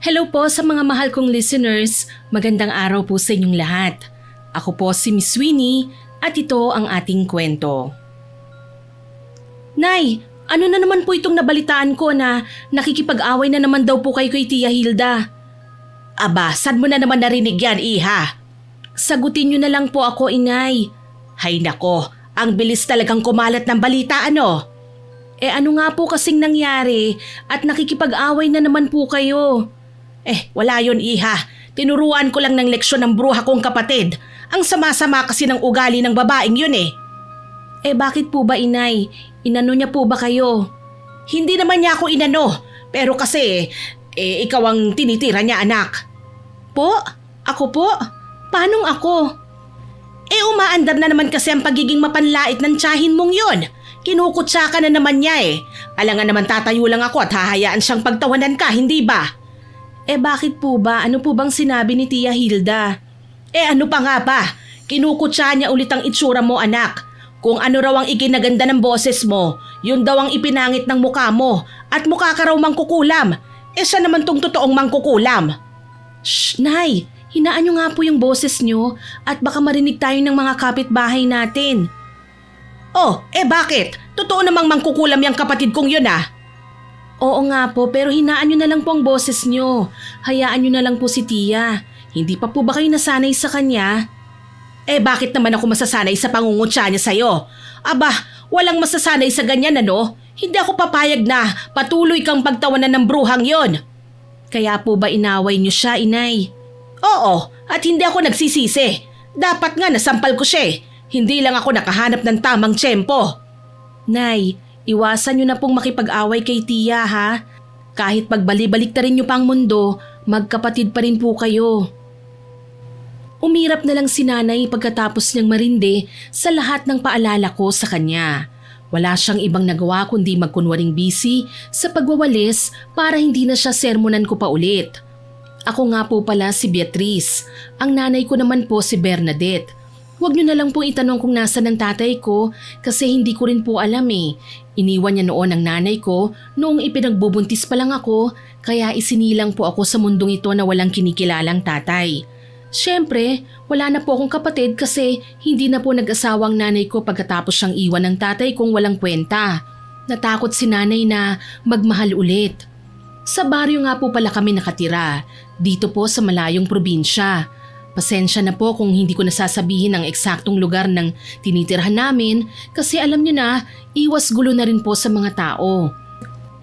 Hello po sa mga mahal kong listeners. Magandang araw po sa inyong lahat. Ako po si Miss Winnie at ito ang ating kwento. Nay, ano na naman po itong nabalitaan ko na nakikipag-away na naman daw po kayo kay Tia Hilda? Aba, saan mo na naman narinig yan, Iha? Sagutin niyo na lang po ako, Inay. Hay nako, ang bilis talagang kumalat ng balita, ano? Ano nga po kasing nangyari at nakikipag-away na naman po kayo? Wala yun, Iha. Tinuruan ko lang ng leksyon ng bruha kong kapatid. Ang sama-sama kasi ng ugali ng babaeng yun eh. Bakit po ba, Inay? Inano niya po ba kayo? Hindi naman niya ako inano. Pero kasi, ikaw ang tinitira niya, anak. Po? Ako po? Paanong ako? Umaandar na naman kasi ang pagiging mapanlait ng tiyahin mong yun. Kinukutsa ka na naman niya eh. Alangan naman tatayo lang ako at hahayaan siyang pagtawanan ka, hindi ba? Bakit po ba? Ano po bang sinabi ni Tia Hilda? Ano pa nga ba? Kinukutsa niya ulit ang itsura mo, anak. Kung ano raw ang iginaganda ng boses mo, yun daw ang ipinangit ng mukha mo at mukha ka raw mangkukulam. Siya naman tong totoong mangkukulam. Shh, Nay! Hinaan niyo nga po yung boses niyo at baka marinig tayo ng mga kapitbahay natin. Bakit? Totoo namang mangkukulam yung kapatid kong yun ah. Oo nga po, pero hinaan niyo na lang po ang boses niyo. Hayaan niyo na lang po si Tia. Hindi pa po ba kayo nasanay sa kanya? Bakit naman ako masasanay sa pangungutya niya sa'yo? Aba, walang masasanay sa ganyan ano? Hindi ako papayag na patuloy kang pagtawanan ng bruhang yon. Kaya po ba inaway niyo siya, Inay? Oo, at hindi ako nagsisisi. Dapat nga nasampal ko siya eh. Hindi lang ako nakahanap ng tamang tiyempo. Nay, iwasan niyo na pong makipag-away kay Tia ha. Kahit pagbali-balik na rin niyo pang mundo, magkapatid pa rin po kayo. Umirap na lang si Nanay pagkatapos niyang marindi sa lahat ng paalala ko sa kanya. Wala siyang ibang nagawa kundi magkunwaring busy sa pagwawalis para hindi na siya sermonan ko pa ulit. Ako nga po pala si Beatrice, ang nanay ko naman po si Bernadette. Huwag niyo na lang pong itanong kung nasaan ang tatay ko kasi hindi ko rin po alam eh. Iniwan niya noon ang nanay ko noong ipinagbubuntis pa lang ako kaya isinilang po ako sa mundong ito na walang kinikilalang tatay. Siyempre, wala na po akong kapatid kasi hindi na po nag-asawang nanay ko pagkatapos siyang iwan ng tatay kong walang kwenta. Natakot si nanay na magmahal ulit. Sa baryo nga po pala kami nakatira, dito po sa malayong probinsya. Pasensya na po kung hindi ko nasasabihin ang eksaktong lugar ng tinitirhan namin kasi alam niyo na, iwas gulo na rin po sa mga tao.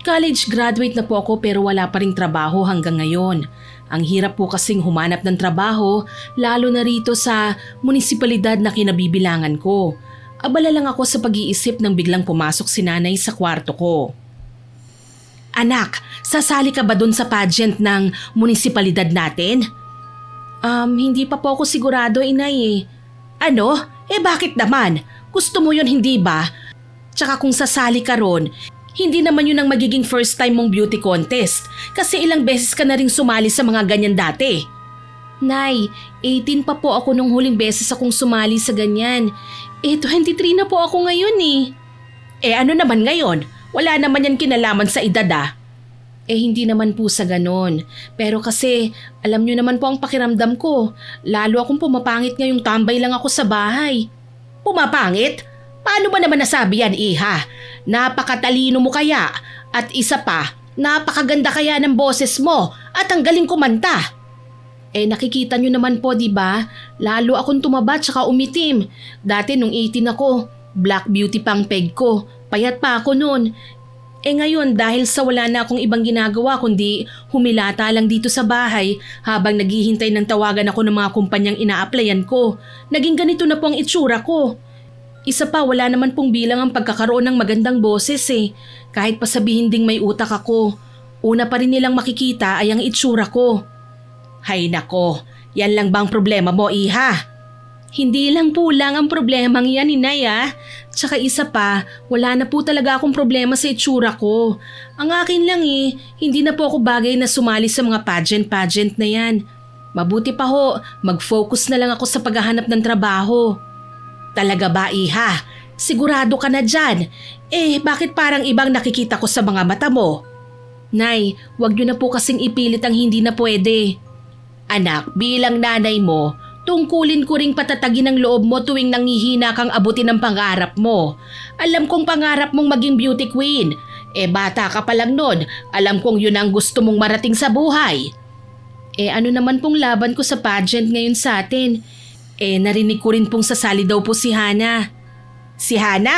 College graduate na po ako pero wala pa ring trabaho hanggang ngayon. Ang hirap po kasing humanap ng trabaho lalo na rito sa munisipalidad na kinabibilangan ko. Abala lang ako sa pag-iisip nang biglang pumasok si Nanay sa kwarto ko. Anak, sasali ka ba dun sa pageant ng munisipalidad natin? Hindi pa po ako sigurado, Inay eh. Ano? Bakit naman? Gusto mo yun hindi ba? Tsaka kung sasali ka ron, hindi naman yun ang magiging first time mong beauty contest kasi ilang beses ka na rin sumali sa mga ganyan dati. Nay, 18 pa po ako nung huling beses akong sumali sa ganyan. 23 na po ako ngayon eh. Ano naman ngayon? Wala naman yan kinalaman sa edad ah. Hindi naman po sa ganon. Pero kasi, alam nyo naman po ang pakiramdam ko. Lalo akong pumapangit ngayong tambay lang ako sa bahay. Pumapangit? Paano ba naman nasabi yan, Iha? Napakatalino mo kaya. At isa pa, napakaganda kaya ng boses mo at ang galing kumanta. Nakikita nyo naman po, di ba? Lalo akong tumaba tsaka umitim. Dati nung 18 ako, black beauty pang peg ko. Payat pa ako noon. Ngayon dahil sa wala na akong ibang ginagawa kundi humilata lang dito sa bahay habang naghihintay ng tawagan ako ng mga kumpanyang ina-applyan ko, naging ganito na po ang itsura ko. Isa pa wala naman pong bilang ang pagkakaroon ng magandang boses eh. Kahit pa sabihin ding may utak ako, una pa rin nilang makikita ay ang itsura ko. Hay nako, yan lang bang problema mo, Iha? Hindi lang po lang ang problemang yan, Inay ah. Tsaka isa pa, wala na po talaga akong problema sa itsura ko. Ang akin lang hindi na po ako bagay na sumali sa mga pageant na yan. Mabuti pa ho, mag-focus na lang ako sa paghahanap ng trabaho. Talaga ba, Iha? Sigurado ka na dyan? Bakit parang ibang nakikita ko sa mga mata mo? Nay, wag niyo na po kasing ipilit ang hindi na pwede. Anak, bilang nanay mo, tungkulin ko ring patatagin ang loob mo tuwing nangihina kang abutin ang pangarap mo. Alam kong pangarap mong maging beauty queen. Bata ka pa lang nun, alam kong yun ang gusto mong marating sa buhay. Ano naman pong laban ko sa pageant ngayon sa atin? Narinig ko rin pong sasali daw po si Hana. Si Hana?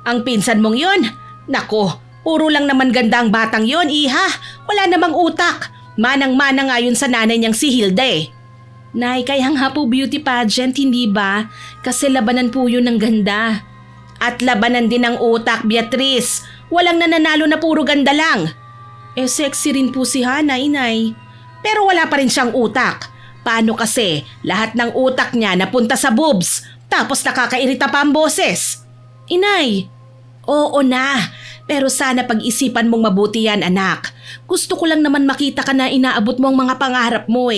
Ang pinsan mong yun? Nako, puro lang naman ganda ang batang yun, iha. Wala namang utak. Manang-mana nga yun sa nanay niyang si Hilda Nay, kaya nga po beauty pageant, hindi ba? Kasi labanan po yun ng ganda. At labanan din ng utak, Beatrice. Walang nananalo na puro ganda lang. Sexy rin po si Hana, inay. Pero wala pa rin siyang utak. Paano kasi lahat ng utak niya napunta sa boobs, tapos nakakairita pa ang boses? Inay, oo na. Pero sana pag-isipan mong mabuti yan, anak. Gusto ko lang naman makita ka na inaabot mo ang mga pangarap mo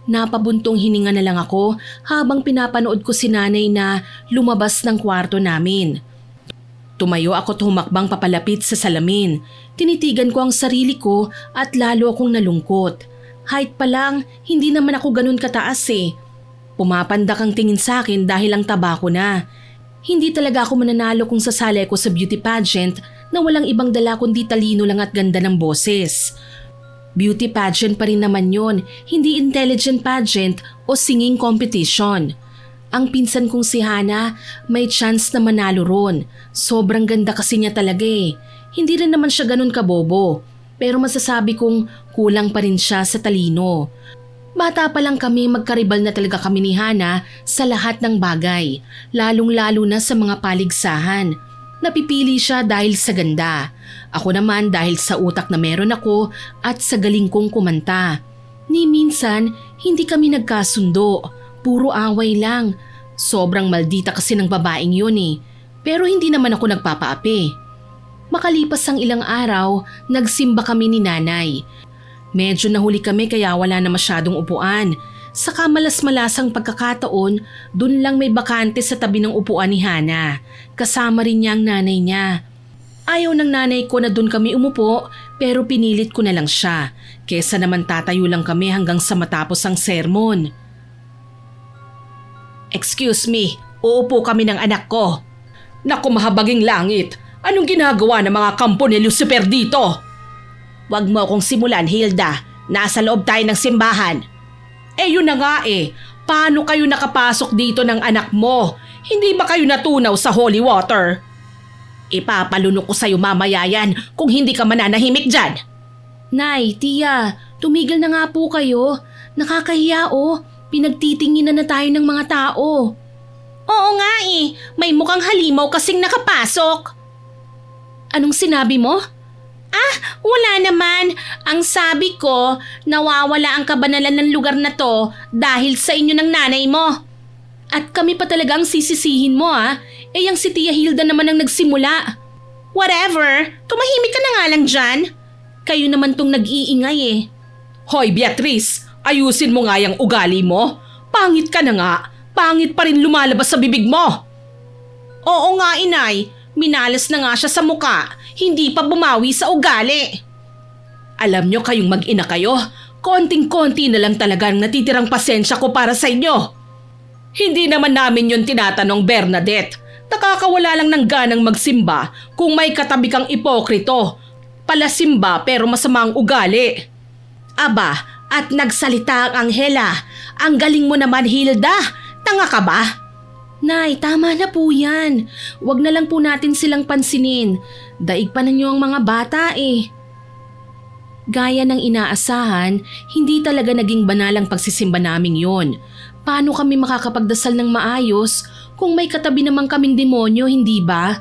Napabuntong hininga na lang ako habang pinapanood ko si nanay na lumabas ng kwarto namin. Tumayo ako at humakbang papalapit sa salamin. Tinitigan ko ang sarili ko at lalo akong nalungkot. Height pa lang, hindi naman ako ganun kataas Pumapandak ang tingin sa akin dahil ang taba ko na. Hindi talaga ako mananalo kung sasali ko sa beauty pageant na walang ibang dala kundi talino lang at ganda ng boses. Beauty pageant pa rin naman yon, hindi intelligent pageant o singing competition. Ang pinsan kong si Hana may chance na manalo ron. Sobrang ganda kasi niya talaga Hindi rin naman siya ganun kabobo. Pero masasabi kong kulang pa rin siya sa talino. Bata pa lang kami, magkaribal na talaga kami ni Hana sa lahat ng bagay, lalong-lalo na sa mga paligsahan. Napipili siya dahil sa ganda. Ako naman dahil sa utak na meron ako at sa galing kong kumanta. Ni minsan, hindi kami nagkasundo. Puro away lang. Sobrang maldita kasi ng babaeng yun Pero hindi naman ako nagpapaapi. Makalipas ang ilang araw, nagsimba kami ni nanay. Medyo nahuli kami kaya wala na masyadong upuan. Sa kamalas-malasang pagkakataon, dun lang may bakante sa tabi ng upuan ni Hana. Kasama rin niya ang nanay niya. Ayaw ng nanay ko na dun kami umupo pero pinilit ko na lang siya. Kesa naman tatayo lang kami hanggang sa matapos ang sermon. Excuse me, uupo kami ng anak ko. Naku mahabaging langit, anong ginagawa ng mga kampo ni Lucifer dito? Wag mo akong simulan, Hilda. Nasa loob tayo ng simbahan. Yun na nga Paano kayo nakapasok dito ng anak mo? Hindi ba kayo natunaw sa holy water? Ipapalunok ko sa'yo mamaya yan kung hindi ka mananahimik dyan. Nay, tiya, tumigil na nga po kayo. Nakakahiya Pinagtitinginan na tayo ng mga tao. Oo nga may mukhang halimaw kasing nakapasok. Anong sinabi mo? Wala naman. Ang sabi ko, nawawala ang kabanalan ng lugar na to dahil sa inyo ng nanay mo. At kami pa talaga ang sisisihin mo Yang si Tia Hilda naman ang nagsimula. Whatever, tumahimik ka na nga lang dyan. Kayo naman tong nag-iingay Hoy Beatrice, ayusin mo nga yung ugali mo. Pangit ka na nga, pangit pa rin lumalabas sa bibig mo. Oo nga inay, minalas na nga siya sa muka. Hindi pa bumawi sa ugali. Alam nyo kayong mag-ina kayo, konting-konti na lang talaga ang natitirang pasensya ko para sa inyo. Hindi naman namin yun tinatanong, Bernadette. Nakakawala lang ng ganang magsimba kung may katabi kang ipokrito. Palasimba pero masama ang ugali. Aba, at nagsalita ang anghela. Ang galing mo naman, Hilda. Tanga ka ba? Nay, tama na po yan. Huwag na lang po natin silang pansinin. Daig pa ninyo ang mga bata Gaya ng inaasahan, hindi talaga naging banalang pagsisimba naming yon. Paano kami makakapagdasal ng maayos kung may katabi namang kaming demonyo, hindi ba?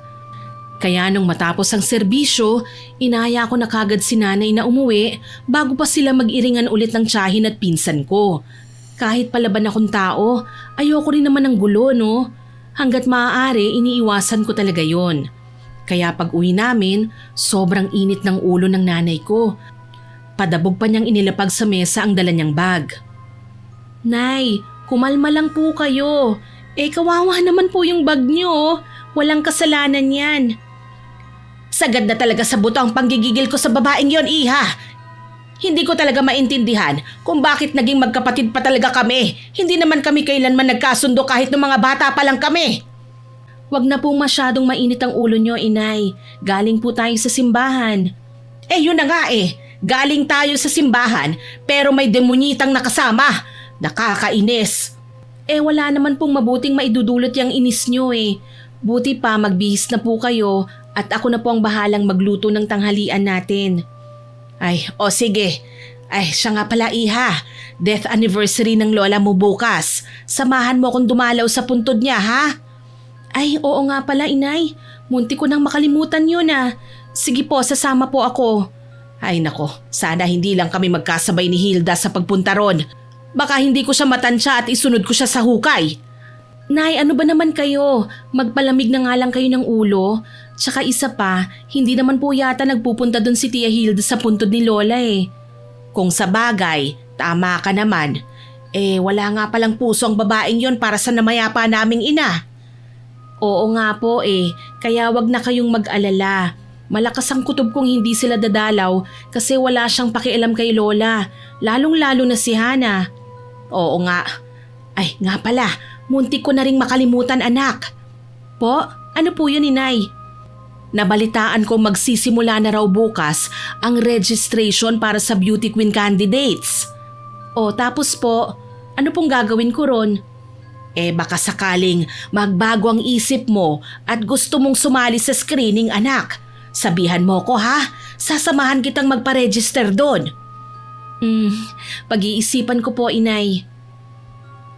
Kaya nung matapos ang serbisyo, inaya ko na kagad si nanay na umuwi bago pa sila mag-iringan ulit ng tiyahin at pinsan ko. Kahit palaban akong tao, ayoko rin naman ng gulo Hanggat maaari, iniiwasan ko talaga yon. Kaya pag uwi namin, sobrang init ng ulo ng nanay ko. Padabog pa niyang inilapag sa mesa ang dala niyang bag. Nay, kumalma lang po kayo. Kawawa naman po yung bag niyo. Walang kasalanan yan. Sagad na talaga sa buto ang panggigigil ko sa babaeng yon, Iha. Hindi ko talaga maintindihan kung bakit naging magkapatid pa talaga kami. Hindi naman kami kailanman nagkasundo kahit nung mga bata pa lang kami. Huwag na pong masyadong mainit ang ulo nyo, Inay. Galing po tayo sa simbahan. Yun na nga eh. Galing tayo sa simbahan pero may demonyitang nakasama. Nakakainis. Wala naman pong mabuting maidudulot yung inis nyo eh. Buti pa magbihis na po kayo at ako na po ang bahalang magluto ng tanghalian natin. Sige. Siya nga pala, Iha. Death anniversary ng lola mo bukas. Samahan mo akong dumalaw sa puntod niya, ha? Oo nga pala, Inay. Munti ko nang makalimutan yun ah. Sige po, sasama po ako. Nako, sana hindi lang kami magkasabay ni Hilda sa pagpunta ron. Baka hindi ko siya matansya at isunod ko siya sa hukay. Nay, ano ba naman kayo? Magpalamig na nga lang kayo ng ulo. Tsaka isa pa, hindi naman po yata nagpupunta doon si Tia Hilda sa puntod ni Lola eh. Kung sa bagay, tama ka naman. Wala nga palang puso ang babaeng yon para sa namayapa naming ina. Oo nga po kaya wag na kayong mag-alala. Malakas ang kutob kung hindi sila dadalaw kasi wala siyang pakialam kay Lola, lalong-lalo na si Hana. Oo nga. Nga pala, muntik ko na ring makalimutan, anak. Po, ano po yun, Inay? Nabalitaan ko magsisimula na raw bukas ang registration para sa beauty queen candidates. Tapos po, ano pong gagawin ko ron? Baka sakaling magbago ang isip mo at gusto mong sumali sa screening, anak. Sabihan mo ko ha, sasamahan kitang magpa-register doon. Pag-iisipan ko po, Inay.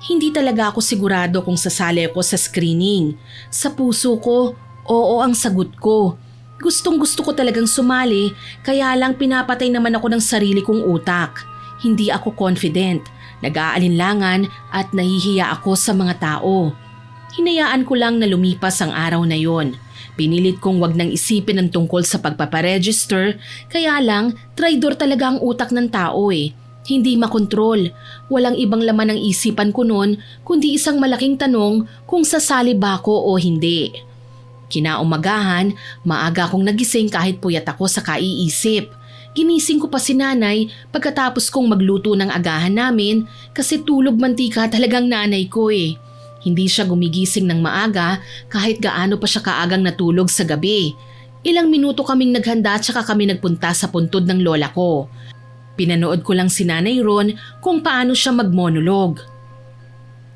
Hindi talaga ako sigurado kung sasali ako sa screening. Sa puso ko, oo ang sagot ko. Gustong-gusto ko talagang sumali, kaya lang pinapatay naman ako ng sarili kong utak. Hindi ako confident, nag-aalinlangan at nahihiya ako sa mga tao. Hinayaan ko lang na lumipas ang araw na yon. Pinilit kong wag nang isipin ang tungkol sa pagpaparegister, kaya lang traidor talaga ang utak ng tao eh. Hindi makontrol. Walang ibang laman ang isipan ko noon kundi isang malaking tanong kung sasali ba ako o hindi. Kinaumagahan, maaga akong nagising kahit puyat ako sa kaiisip. Ginising ko pa si nanay pagkatapos kong magluto ng agahan namin kasi tulog mantika talagang nanay ko eh. Hindi siya gumigising ng maaga kahit gaano pa siya kaagang natulog sa gabi. Ilang minuto kaming naghanda at saka kami nagpunta sa puntod ng lola ko. Pinanood ko lang si Nanay Ron kung paano siya magmonolog.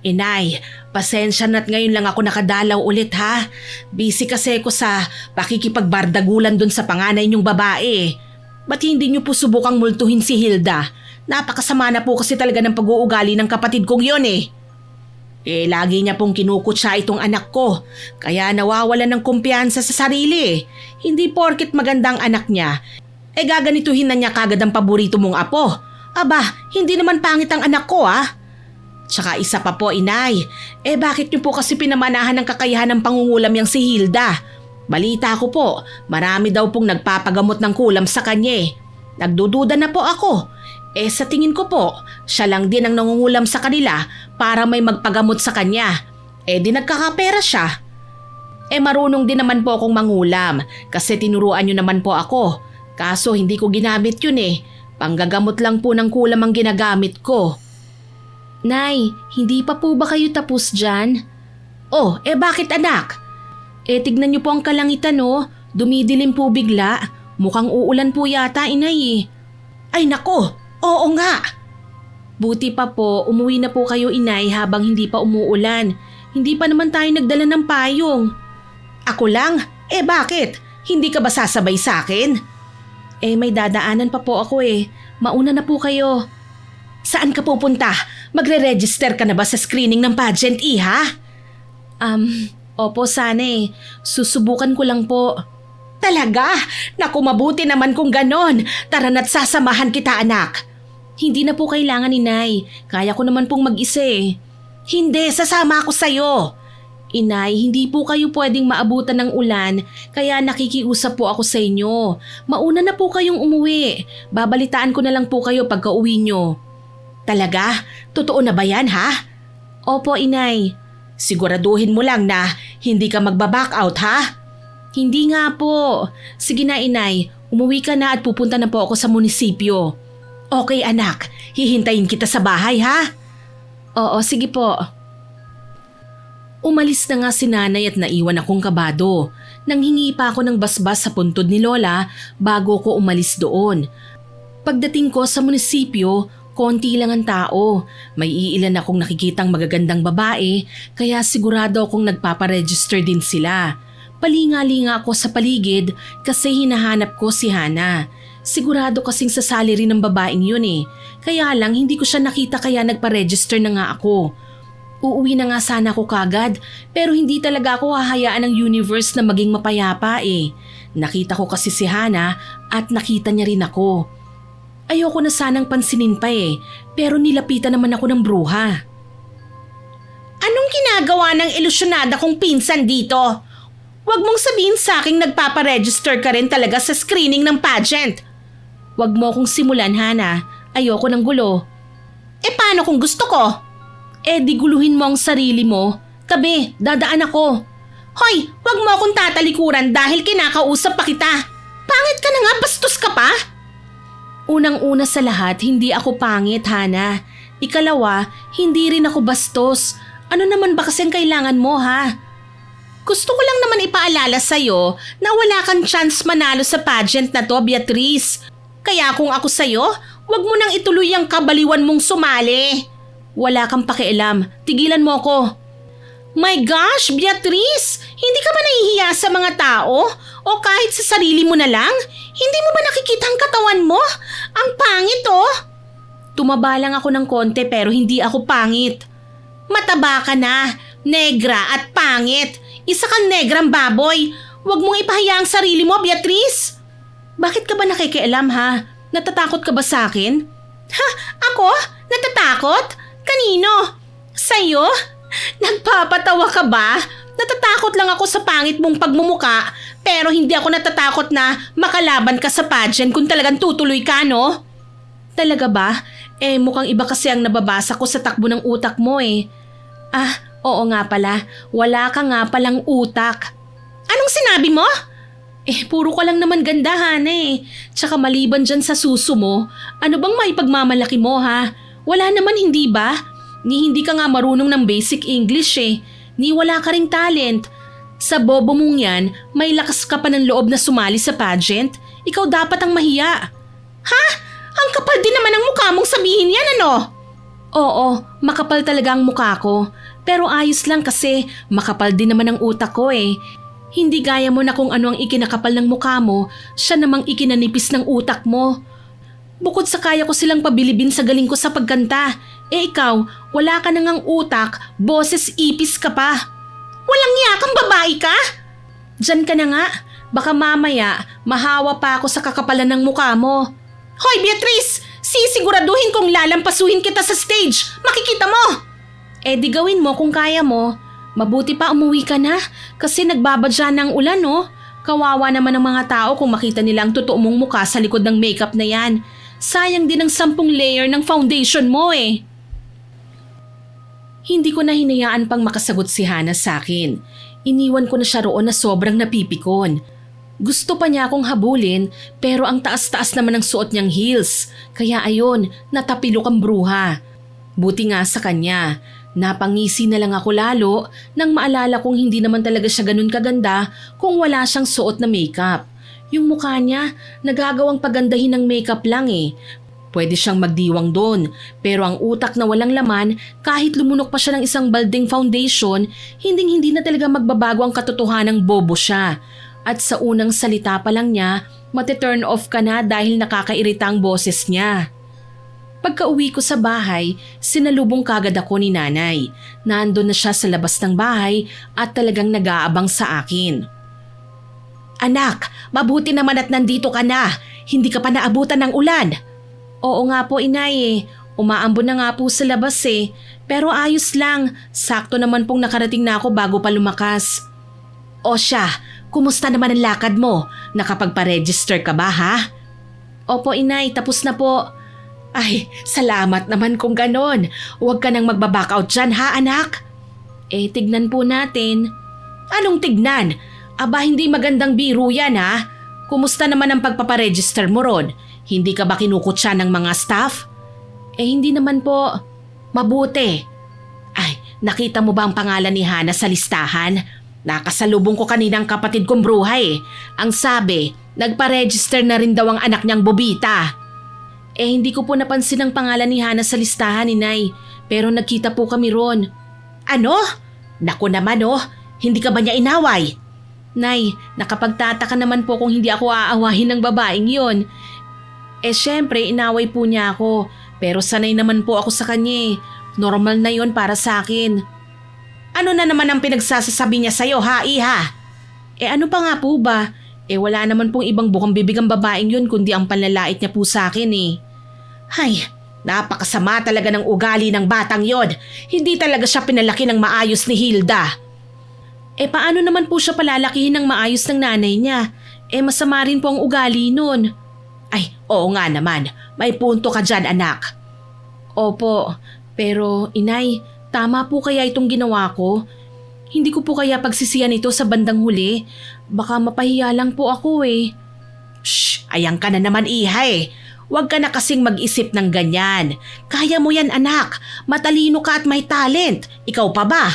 Inay, pasensya na't ngayon lang ako nakadalaw ulit ha. Busy kasi ako sa pakikipagbardagulan dun sa panganay niyong babae. Ba't hindi niyo po subukang multuhin si Hilda? Napakasama na po kasi talaga ng pag-uugali ng kapatid kong yon eh. Lagi niya pong kinukutsa itong anak ko, kaya nawawalan ng kumpiyansa sa sarili. Hindi porket magandang anak niya, gaganituhin na niya kagad ang paborito mong apo. Aba, hindi naman pangit ang anak ko ah. Tsaka isa pa po, Inay, bakit niyo po kasi pinamanahan ng kakayahan ng pangungulam yang si Hilda? Balita ko po, marami daw pong nagpapagamot ng kulam sa kanya eh. Nagdududa na po ako. Sa tingin ko po, siya lang din ang nangungulam sa kanila para may magpagamot sa kanya. Di nagkakapera siya. Marunong din naman po akong mangulam kasi tinuruan niyo naman po ako. Kaso hindi ko ginamit yun eh. Panggagamot lang po ng kulam ang ginagamit ko. Nay, hindi pa po ba kayo tapos dyan? Bakit anak? Tignan niyo po ang kalangitan dumidilim po bigla. Mukhang uulan po yata, Inay eh. Ay nako! Oo nga! Buti pa po, umuwi na po kayo, Inay, habang hindi pa umuulan. Hindi pa naman tayo nagdala ng payong. Ako lang? Bakit? Hindi ka ba sasabay sa akin? May dadaanan pa po ako eh. Mauna na po kayo. Saan ka pupunta? Magre-register ka na ba sa screening ng pageant, Iha? Opo sana eh. Susubukan ko lang po. Talaga? Naku, mabuti naman kung ganon. Tara na't sasamahan kita, anak. Hindi na po kailangan, Inay. Kaya ko naman pong mag-isa eh. Hindi, sasama ako sa'yo. Inay, hindi po kayo pwedeng maabutan ng ulan, kaya nakikiusap po ako sa inyo. Mauna na po kayong umuwi. Babalitaan ko na lang po kayo pagka uwi nyo. Talaga? Totoo na ba yan, ha? Opo, Inay. Siguraduhin mo lang na hindi ka magbaback out, ha? Hindi nga po. Sige na inay, umuwi ka na at pupunta na po ako sa munisipyo. Okay anak, hihintayin kita sa bahay ha? Oo, sige po. Umalis na nga si nanay at naiwan akong kabado. Nanghingi pa ako ng basbas sa puntod ni Lola bago ko umalis doon. Pagdating ko sa munisipyo, konti lang ang tao. May iilan akong nakikitang magagandang babae kaya sigurado akong nagpaparegister din sila. Palinga-linga ako sa paligid kasi hinahanap ko si Hana. Sigurado kasing sasali rin ng babaeng yun eh. Kaya lang hindi ko siya nakita kaya nagpa-register na nga ako. Uuwi na nga sana ako kagad pero hindi talaga ako hahayaan ng universe na maging mapayapa eh. Nakita ko kasi si Hana at nakita niya rin ako. Ayoko na sanang pansinin pa eh pero nilapitan naman ako ng bruha. Anong ginagawa ng ilusyonada kong pinsan dito? Huwag mong sabihin sa aking nagpaparegister ka rin talaga sa screening ng pageant. Huwag mo akong simulan, Hana. Ayoko ng gulo. Paano kung gusto ko? Di guluhin mo ang sarili mo. Tabi, dadaan ako. Hoy, huwag mo akong tatalikuran dahil kinakausap pa kita. Pangit ka na nga, bastos ka pa. Unang-una sa lahat, hindi ako pangit, Hana. Ikalawa, hindi rin ako bastos. Ano naman ba kasing kailangan mo, ha? Gusto ko lang naman ipaalala sa'yo na wala kang chance manalo sa pageant na to, Beatrice. Kaya kung ako sa'yo, wag mo nang ituloy ang kabaliwan mong sumali. Wala kang pakialam. Tigilan mo ko. My gosh, Beatrice! Hindi ka ba nahihiya sa mga tao? O kahit sa sarili mo na lang? Hindi mo ba nakikita ang katawan mo? Ang pangit oh! Tumaba lang ako ng konti pero hindi ako pangit. Mataba ka na, negra at pangit. Isa kang negrang baboy. Huwag mong ipahiya ang sarili mo, Beatrice. Bakit ka ba nakikialam ha? Natatakot ka ba sa akin? Ha? Ako? Natatakot? Kanino? Sa'yo? Nagpapatawa ka ba? Natatakot lang ako sa pangit mong pagmumuka pero hindi ako natatakot na makalaban ka sa pageant kung talagang tutuloy ka, no? Talaga ba? Mukhang iba kasi ang nababasa ko sa takbo ng utak mo eh. Oo nga pala. Wala ka nga palang utak. Anong sinabi mo? Puro ka lang naman ganda, Hana eh. Tsaka maliban dyan sa suso mo, ano bang maipagmamalaki mo ha? Wala naman hindi ba? Ni hindi ka nga marunong ng basic English eh. Ni wala ka ring talent. Sa bobo mong yan, may lakas ka pa ng loob na sumali sa pageant. Ikaw dapat ang mahiya. Ha? Ang kapal din naman ang mukha mong sabihin yan ano? Oo, makapal talaga ang mukha ko. Pero ayos lang kasi makapal din naman ang utak ko eh. Hindi gaya mo na kung ano ang ikinakapal ng mukha mo, siya namang ikinanipis ng utak mo. Bukod sa kaya ko silang pabilibin sa galing ko sa pagkanta, ikaw, wala ka nang utak, boses ipis ka pa. Walang niya kang babae ka? Diyan ka na nga, baka mamaya mahawa pa ako sa kakapalan ng mukha mo. Hoy Beatrice, sisiguraduhin kong lalampasuhin kita sa stage, makikita mo! Di gawin mo kung kaya mo. Mabuti pa umuwi ka na kasi nagbabadya ng ulan no. Kawawa naman ng mga tao kung makita nila ang totoo mong mukha sa likod ng makeup na yan. Sayang din ang 10 layer ng foundation mo eh. Hindi ko na hinayaan pang makasagot si Hana sa akin. Iniwan ko na siya roon na sobrang napipikon. Gusto pa niya akong habulin pero ang taas-taas naman ng suot niyang heels. Kaya ayon, natapilok ang bruha. Buti nga sa kanya. Napangisi na lang ako lalo nang maalala kong hindi naman talaga siya ganun kaganda kung wala siyang suot na makeup. Yung mukha niya, nagagawang pagandahin ng makeup lang eh. Pwede siyang magdiwang doon pero ang utak na walang laman kahit lumunok pa siya ng isang balding foundation, hindi na talaga magbabago ang katotohanang bobo siya. At sa unang salita pa lang niya, mati-turn off ka na dahil nakakairita ang boses niya. Pagka-uwi ko sa bahay, sinalubong kagad ako ni nanay. Nandun na siya sa labas ng bahay at talagang nag-aabang sa akin. Anak, mabuti naman at nandito ka na. Hindi ka pa naabutan ng ulan. Oo nga po inay eh. Umaambon na nga po sa labas eh. Pero ayos lang. Sakto naman pong nakarating na ako bago pa lumakas. O siya, kumusta naman ang lakad mo? Nakapagpa-register ka ba ha? Opo inay, tapos na po. Ay, salamat naman kung ganon. Huwag ka nang magbaback out dyan ha anak? Tignan po natin. Anong tignan? Aba, hindi magandang biro yan ha. Kumusta naman ang pagpaparegister mo ron? Hindi ka ba kinukutsa ng mga staff? Hindi naman po. Mabuti. Ay, nakita mo ba ang pangalan ni Hana sa listahan? Nakasalubong ko kaninang kapatid kong bruha eh. Ang sabi, nagpa-register na rin daw ang anak niyang Bobita. Hindi ko po napansin ang pangalan ni Hana sa listahan, Inay. Pero nagkita po kami ron. Ano? Naku naman oh, hindi ka ba niya inaway? Nay, nakapagtataka naman po kung hindi ako aawahin ng babaeng yon. Syempre, inaway po niya ako. Pero sanay naman po ako sa kanya eh. Normal na yon para sa akin. Ano na naman ang pinagsasasabi niya sa'yo ha, Iha? Ano pa nga po ba? Wala naman pong ibang bukang bibig ang babaeng yun kundi ang panlalait niya po sa akin eh. Hay, napakasama talaga ng ugali ng batang yon. Hindi talaga siya pinalaki ng maayos ni Hilda. Paano naman po siya palalakihin ng maayos ng nanay niya? Masama rin po ang ugali nun. Ay, oo nga naman. May punto ka dyan, anak. Opo, pero inay, tama po kaya itong ginawa ko? Hindi ko po kaya pagsisiyan ito sa bandang huli. Baka mapahiya lang po ako eh. Shh, ayang ka na naman Iha eh. Huwag ka na kasing mag-isip ng ganyan. Kaya mo yan anak. Matalino ka at may talent. Ikaw pa ba?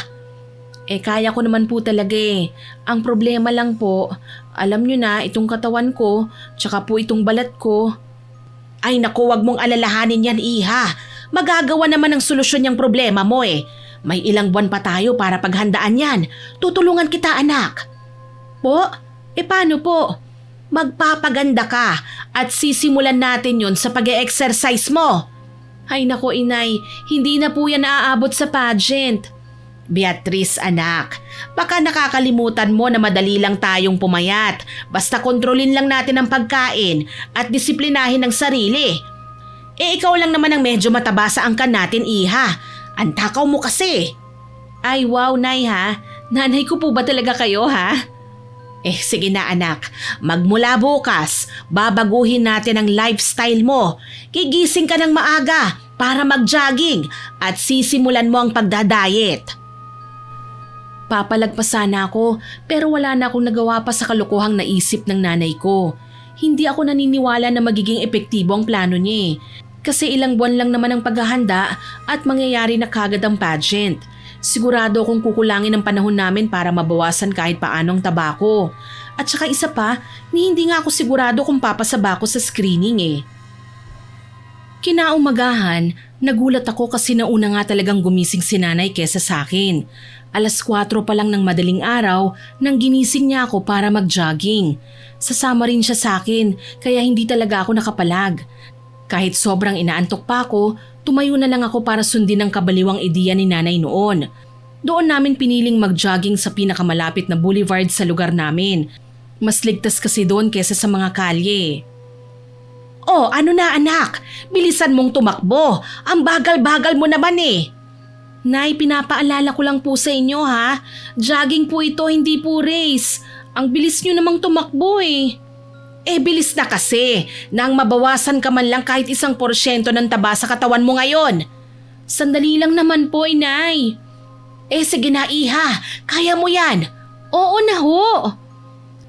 Kaya ko naman po talaga eh. Ang problema lang po, alam nyo na itong katawan ko, tsaka po itong balat ko. Ay naku, wag mong alalahanin yan Iha. Magagawa naman ng solusyon yung problema mo eh. May ilang buwan pa tayo para paghandaan yan. Tutulungan kita anak. Po? Paano po? Magpapaganda ka at sisimulan natin yon sa pag-e-exercise mo. Ay nako inay, hindi na po yan aabot sa pageant. Beatrice anak, baka nakakalimutan mo na madali lang tayong pumayat. Basta kontrolin lang natin ang pagkain at disiplinahin ang sarili. Ikaw lang naman ang medyo mataba sa angkan natin Iha. Ang takaw mo kasi. Ay wow nay ha, nanay ko po ba talaga kayo ha? Sige na anak, magmula bukas, babaguhin natin ang lifestyle mo. Gigising ka ng maaga para mag-jogging at sisimulan mo ang pagdadayet. Papalagpasan ako pero wala na akong nagawa pa sa kalukuhang naisip ng nanay ko. Hindi ako naniniwala na magiging epektibo ang plano niya kasi ilang buwan lang naman ang paghahanda at mangyayari na kagad ang pageant. Sigurado akong kukulangin ang panahon namin para mabawasan kahit paano ang tabako. At saka isa pa, hindi nga ako sigurado kung papasaba ko sa screening Kinaumagahan, nagulat ako kasi nauna nga talagang gumising si nanay kesa sa akin. 4:00 pa lang ng madaling araw nang ginising niya ako para mag-jogging. Sasama rin siya sa akin kaya hindi talaga ako nakapalag. Kahit sobrang inaantok pa ako, tumayo na lang ako para sundin ang kabaliwang ideya ni nanay noon. Doon namin piniling mag-jogging sa pinakamalapit na boulevard sa lugar namin. Mas ligtas kasi doon kesa sa mga kalye. Oh, ano na anak? Bilisan mong tumakbo. Ang bagal-bagal mo naman eh. Nay, pinapaalala ko lang po sa inyo ha. Jogging po ito, hindi po race. Ang bilis nyo namang tumakbo eh. Bilis na kasi. Nang mabawasan ka man lang kahit 1% ng taba sa katawan mo ngayon. Sandali lang naman po, inay. Sige na Iha, kaya mo yan. Oo na ho.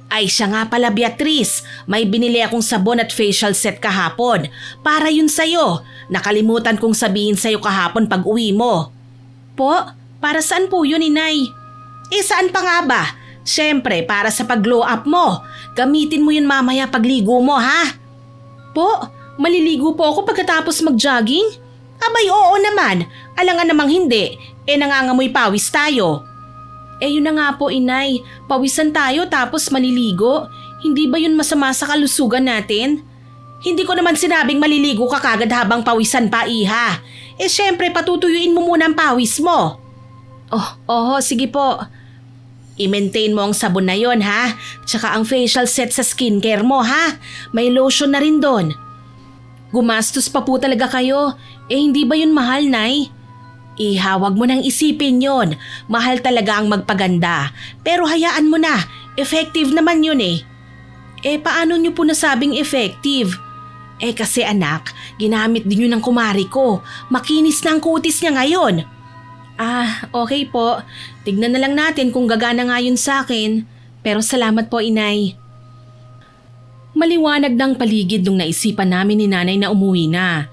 Ay siya nga pala Beatrice, may binili akong sabon at facial set kahapon. Para yun sa'yo. Nakalimutan kong sabihin sa'yo kahapon pag uwi mo. Po? Para saan po yun, inay? Saan pa nga ba? Siyempre, para sa pag-glow up mo. Gamitin mo yun mamaya pagligo mo, ha? Po, maliligo po ako pagkatapos mag-jogging? Abay, oo naman. Alangan namang hindi. Nangangamoy pawis tayo. Yun na nga po, inay. Pawisan tayo tapos maliligo. Hindi ba yun masama sa kalusugan natin? Hindi ko naman sinabing maliligo ka kagad habang pawisan pa, Iha. Siyempre, patutuyuin mo muna ang pawis mo. Sige po. I-maintain mo ang sabon na yon ha? Tsaka ang facial set sa skincare mo ha? May lotion na rin doon. Gumastos pa po talaga kayo. Hindi ba yun mahal, Nay? Ihawag mo nang isipin yon. Mahal talaga ang magpaganda. Pero hayaan mo na. Effective naman yun eh. Paano nyo po nasabing effective? Kasi anak, ginamit din yun ng kumari ko. Makinis na ang kutis niya ngayon. Okay po. Tignan na lang natin kung gagana nga yun sa akin. Pero salamat po, Inay. Maliwanag ng paligid nung naisipan namin ni Nanay na umuwi na.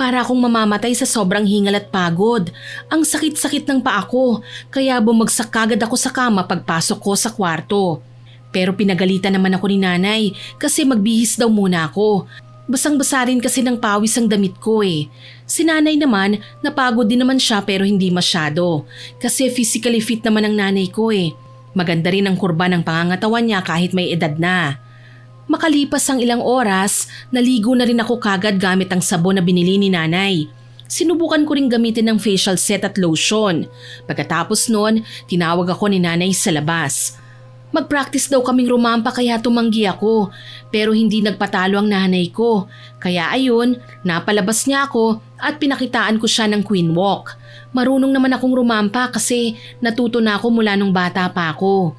Para akong mamamatay sa sobrang hingal at pagod. Ang sakit-sakit ng paa ko, kaya bumagsak kagad ako sa kama pagpasok ko sa kwarto. Pero pinagalitan naman ako ni Nanay kasi magbihis daw muna ako. Basang-basa rin kasi ng pawis ang damit ko eh. Si Nanay naman, napagod din naman siya pero hindi masyado. Kasi physically fit naman ang nanay ko eh. Maganda rin ang kurba ng pangangatawan niya kahit may edad na. Makalipas ang ilang oras, naligo na rin ako kagad gamit ang sabon na binili ni Nanay. Sinubukan ko ring gamitin ng facial set at lotion. Pagkatapos noon, tinawag ako ni Nanay sa labas. Mag-practice daw kaming rumampa kaya tumanggi ako, pero hindi nagpatalo ang nanay ko. Kaya ayun, napalabas niya ako at pinakitaan ko siya ng queen walk. Marunong naman akong rumampa kasi natuto na ako mula nung bata pa ako.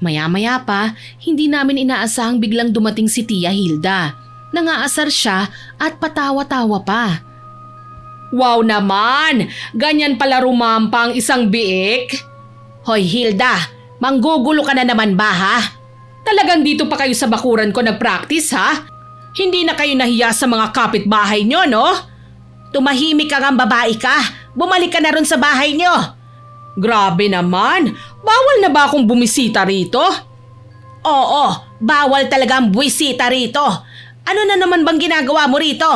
Maya-maya pa, hindi namin inaasahang biglang dumating si Tia Hilda. Nangaasar siya at patawa-tawa pa. Wow naman! Ganyan pala rumampa ang isang biik? Hoy Hilda, manggugulo ka na naman ba ha? Talagang dito pa kayo sa bakuran ko nag-practice ha? Hindi na kayo nahiya sa mga kapitbahay nyo no? Tumahimik ka ngang babae ka, bumalik ka na ron sa bahay nyo. Grabe naman, bawal na ba akong bumisita rito? Oo, bawal talagang bumisita rito. Ano na naman bang ginagawa mo rito?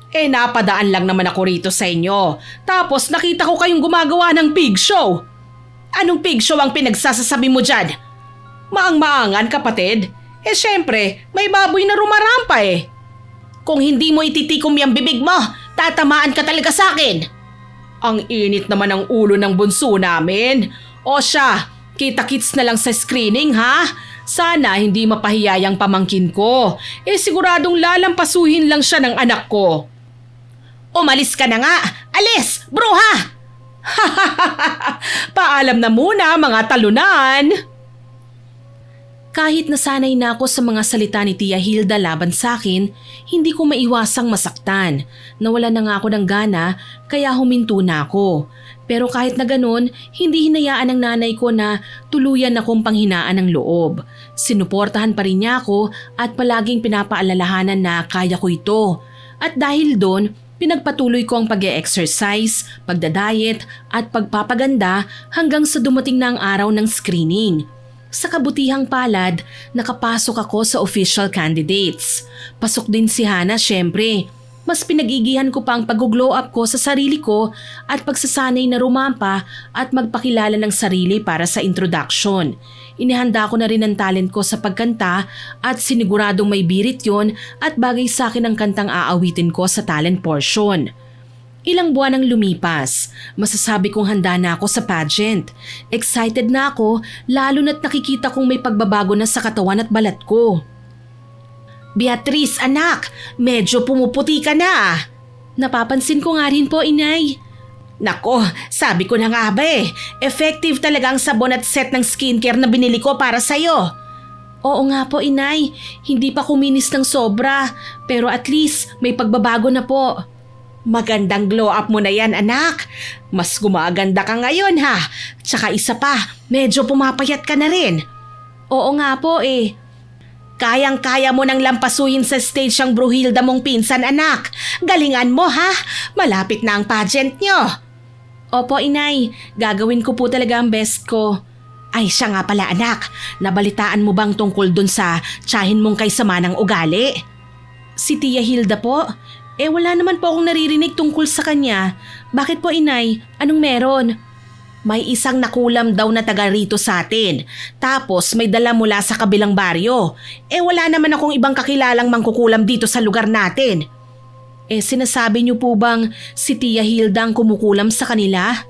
Napadaan lang naman ako rito sa inyo. Tapos nakita ko kayong gumagawa ng pig show. Anong pig show ang pinagsasasabi mo dyan? Maang-maangan kapatid. Syempre, may baboy na rumarampa eh. Kung hindi mo ititikom yung bibig mo, tatamaan ka talaga sa akin. Ang init naman ang ulo ng bunso namin. O siya, kita-kits na lang sa screening ha? Sana hindi mapahiyayang pamangkin ko. Siguradong lalampasuhin lang siya ng anak ko. Umalis ka na nga! Alis! Bruha! Paalam na muna mga talunan! Kahit nasanay na ako sa mga salita ni Tia Hilda laban sa akin, hindi ko maiwasang masaktan. Nawala na nga ako ng gana kaya huminto na ako. Pero kahit na ganun, hindi hinayaan ng nanay ko na tuluyan akong panghinaan ng loob. Sinuportahan pa rin niya ako at palaging pinapaalalahanan na kaya ko ito. At dahil doon, pinagpatuloy ko ang pag-e-exercise, pagda-diet at pagpapaganda hanggang sa dumating na ang araw ng screening. Sa kabutihang palad, nakapasok ako sa official candidates. Pasok din si Hana syempre. Mas pinagigihan ko pa ang pag-glow up ko sa sarili ko at pagsasanay na rumampa at magpakilala ng sarili para sa introduction. Inihanda ko na rin ang talent ko sa pagkanta at siniguradong may birit yon at bagay sa akin ang kantang aawitin ko sa talent portion. Ilang buwan ang lumipas, masasabi kong handa na ako sa pageant. Excited na ako lalo na't nakikita kong may pagbabago na sa katawan at balat ko. Beatrice anak, medyo pumuputi ka na. Napapansin ko nga rin po inay. Nako, sabi ko na nga ba effective talaga ang sabon at set ng skincare na binili ko para sa'yo. Oo nga po inay, hindi pa kuminis ng sobra pero at least may pagbabago na po. Magandang glow up mo na yan anak. Mas gumaganda ka ngayon ha. Tsaka isa pa, medyo pumapayat ka na rin. Oo nga po Kayang-kaya mo nang lampasuhin sa stage ang Bruhilda mong pinsan anak. Galingan mo ha. Malapit na ang pageant nyo. Opo inay, gagawin ko po talaga ang best ko. Ay siya nga pala anak, nabalitaan mo bang tungkol dun sa tiyahin mong kay sama ng ugali? Si Tia Hilda po? Wala naman po akong naririnig tungkol sa kanya. Bakit po inay? Anong meron? May isang nakulam daw na taga rito sa atin. Tapos may dala mula sa kabilang baryo. Wala naman akong ibang kakilalang mangkukulam dito sa lugar natin. Sinasabi niyo po bang si Tia Hilda ang kumukulam sa kanila?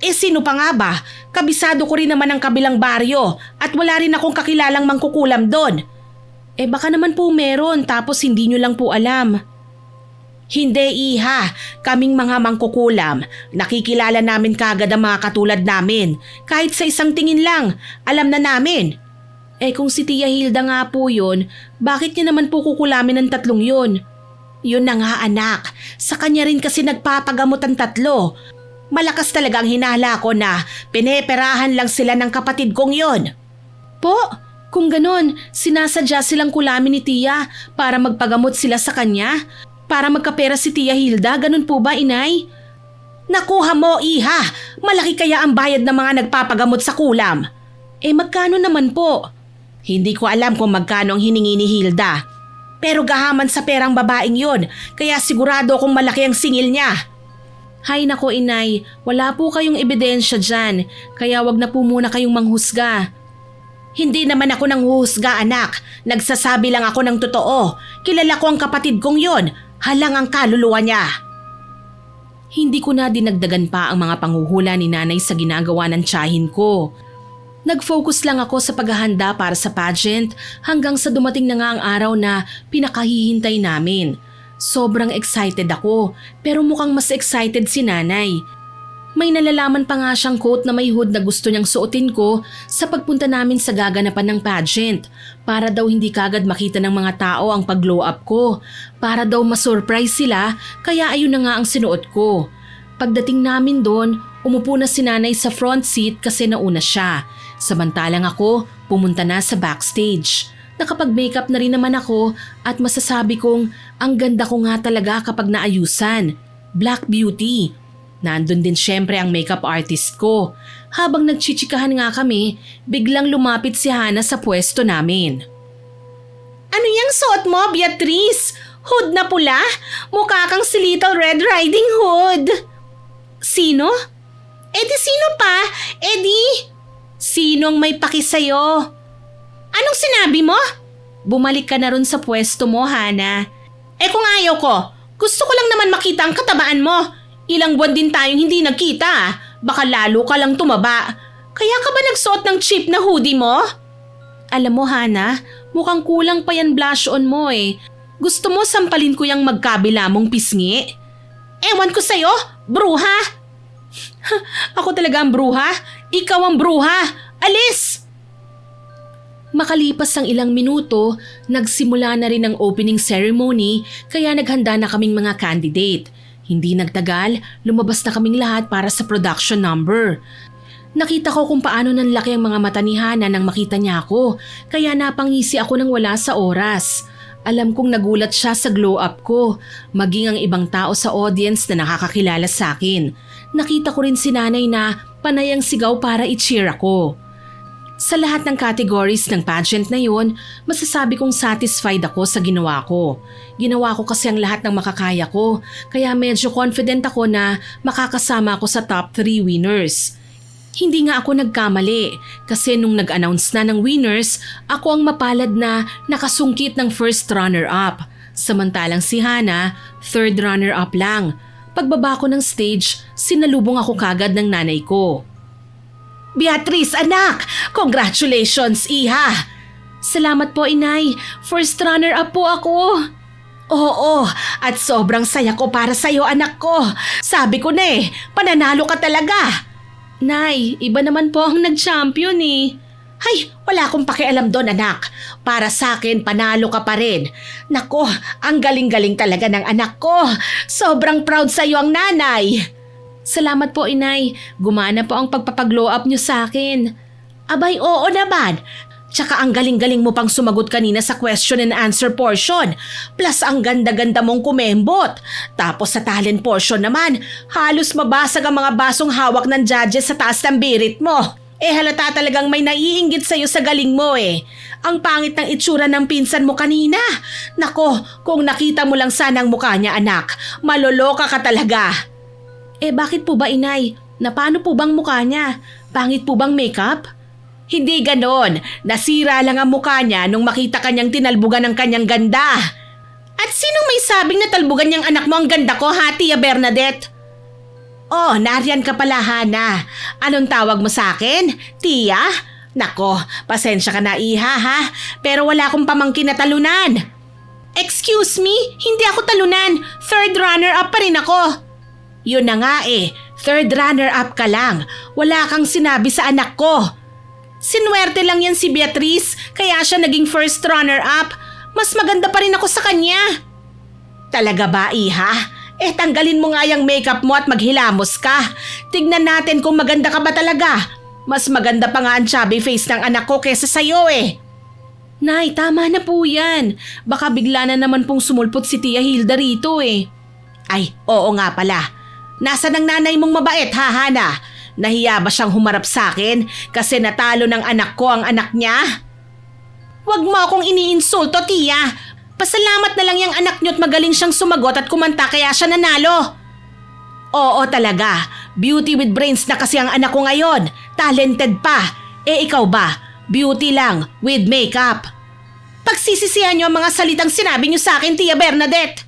Sino pa nga ba? Kabisado ko rin naman ang kabilang baryo at wala rin akong kakilalang mangkukulam doon. Baka naman po meron tapos hindi niyo lang po alam. Hindi iha, kaming mga mangkukulam, nakikilala namin kagad ang mga katulad namin. Kahit sa isang tingin lang, alam na namin. Kung si Tia Hilda nga po yun, bakit niya naman po kukulamin ang tatlong yun? Yun na nga anak, sa kanya rin kasi nagpapagamot ang tatlo. Malakas talagang hinala ko na pineperahan lang sila ng kapatid kong yun. Po, kung ganon, sinasadya silang kulamin ni Tia para magpagamot sila sa kanya? Para magkapera si Tia Hilda, ganun po ba, Inay? Nakuha mo, Iha! Malaki kaya ang bayad ng mga nagpapagamot sa kulam? Magkano naman po? Hindi ko alam kung magkano ang hiningi ni Hilda. Pero gahaman sa perang babaeng yon, kaya sigurado akong malaki ang singil niya. Hay nako, Inay, wala po kayong ebidensya dyan, kaya wag na po muna kayong manghusga. Hindi naman ako nanghuhusga, anak. Nagsasabi lang ako ng totoo. Kilala ko ang kapatid kong yon. Halang ang kaluluwa niya. Hindi ko na dinagdagan pa ang mga panghuhula ni nanay sa ginagawa ng tiyahin ko. Nag-focus lang ako sa paghahanda para sa pageant hanggang sa dumating na nga ang araw na pinakahihintay namin. Sobrang excited ako, pero mukhang mas excited si nanay. May nalalaman pa nga siyang coat na may hood na gusto niyang suotin ko sa pagpunta namin sa gaganapan ng pageant para daw hindi kagad makita ng mga tao ang pag-glow up ko. Para daw masurprise sila, kaya ayun na nga ang sinuot ko. Pagdating namin doon, umupo na si nanay sa front seat kasi nauna siya. Samantalang ako, pumunta na sa backstage. Nakapag-makeup na rin naman ako at masasabi kong ang ganda ko nga talaga kapag naayusan. Black beauty. Nandun din syempre ang makeup artist ko. Habang nagchichikahan nga kami, biglang lumapit si Hana sa pwesto namin. Ano yang suot mo, Beatrice? Hood na pula? Mukha kang si Little Red Riding Hood. Sino? Di sino pa? Di? Sinong may paki sa'yo? Anong sinabi mo? Bumalik ka na rin sa pwesto mo, Hana. Kung ayaw ko, gusto ko lang naman makita ang katabaan mo. Ilang buwan din tayong hindi nagkita. Baka lalo ka lang tumaba. Kaya ka ba nagsuot ng cheap na hoodie mo? Alam mo, Hana, mukhang kulang pa yan blush on mo eh. Gusto mo sampalin ko yung magkabila mong pisngi? Ewan ko sa'yo, bruha. Ako talaga ang bruha? Ikaw ang bruha. Alis! Makalipas ang ilang minuto, nagsimula na rin ang opening ceremony kaya naghanda na kaming mga candidate. Hindi nagtagal, lumabas na kaming lahat para sa production number. Nakita ko kung paano nanlaki ang mga mata ni Hana nang makita niya ako, kaya napangisi ako nang wala sa oras. Alam kong nagulat siya sa glow up ko, maging ang ibang tao sa audience na nakakakilala sa akin. Nakita ko rin si nanay na panay ang sigaw para i-cheer ako. Sa lahat ng categories ng pageant na yon, masasabi kong satisfied ako sa ginawa ko. Ginawa ko kasi ang lahat ng makakaya ko, kaya medyo confident ako na makakasama ako sa top 3 winners. Hindi nga ako nagkamali kasi nung nag-announce na ng winners, ako ang mapalad na nakasungkit ng first runner-up. Samantalang si Hana, third runner-up lang. Pagbaba ko ng stage, sinalubong ako kagad ng nanay ko. Beatrice, anak! Congratulations, Iha! Salamat po, Inay. First runner-up po ako. Oo, at sobrang saya ko para sa'yo, anak ko. Sabi ko na pananalo ka talaga. Nay, iba naman po ang nag-champion eh. Hay, wala akong pakialam doon, anak. Para sa akin, panalo ka pa rin. Nako, ang galing-galing talaga ng anak ko. Sobrang proud sa'yo ang nanay. Salamat po, Inay. Gumana po ang pagpapaglow up niyo sa akin. Abay, oo naman. Tsaka ang galing-galing mo pang sumagot kanina sa question and answer portion. Plus ang ganda-ganda mong kumembot. Tapos sa talent portion naman, halos mabasag ang mga basong hawak ng judges sa taas ng birit mo. Halata talagang may naiinggit sa'yo sa galing mo eh. Ang pangit ng itsura ng pinsan mo kanina. Nako, kung nakita mo lang sana ang mukha niya, anak, maloloka ka talaga. Bakit po ba, Inay? Na paano po bang mukha niya? Pangit po bang makeup? Hindi ganon. Nasira lang ang mukha niya nung makita kanyang tinalbugan ng kanyang ganda. At sinong may sabing natalbugan niyang anak mo ang ganda ko, ha, Tia Bernadette? Oh, nariyan ka pala, Hana. Anong tawag mo sa akin? Tia? Nako, pasensya ka na, Iha, ha? Pero wala akong pamangkin na talunan. Excuse me? Hindi ako talunan. Third runner-up pa rin ako. Yun na nga third runner-up ka lang. Wala kang sinabi sa anak ko. Sinwerte lang yan si Beatrice, kaya siya naging first runner-up. Mas maganda pa rin ako sa kanya. Talaga ba, Iha? Tanggalin mo nga yung makeup mo at maghilamos ka. Tignan natin kung maganda ka ba talaga. Mas maganda pa nga ang chubby face ng anak ko kesa sa'yo eh. Nay, tama na po yan. Baka bigla na naman pong sumulpot si Tia Hilda rito eh. Ay, oo nga pala. Nasaan ang nanay mong mabait ha, Hana? Nahiya ba siyang humarap sa akin kasi natalo ng anak ko ang anak niya? Huwag mo akong iniinsulto, Tia. Pasalamat na lang yung anak niyo at magaling siyang sumagot at kumanta kaya siya nanalo. Oo talaga. Beauty with brains na kasi ang anak ko ngayon. Talented pa. Eh ikaw ba? Beauty lang with makeup. Pagsisisihan niyo ang mga salitang sinabi niyo sa akin, Tia Bernadette.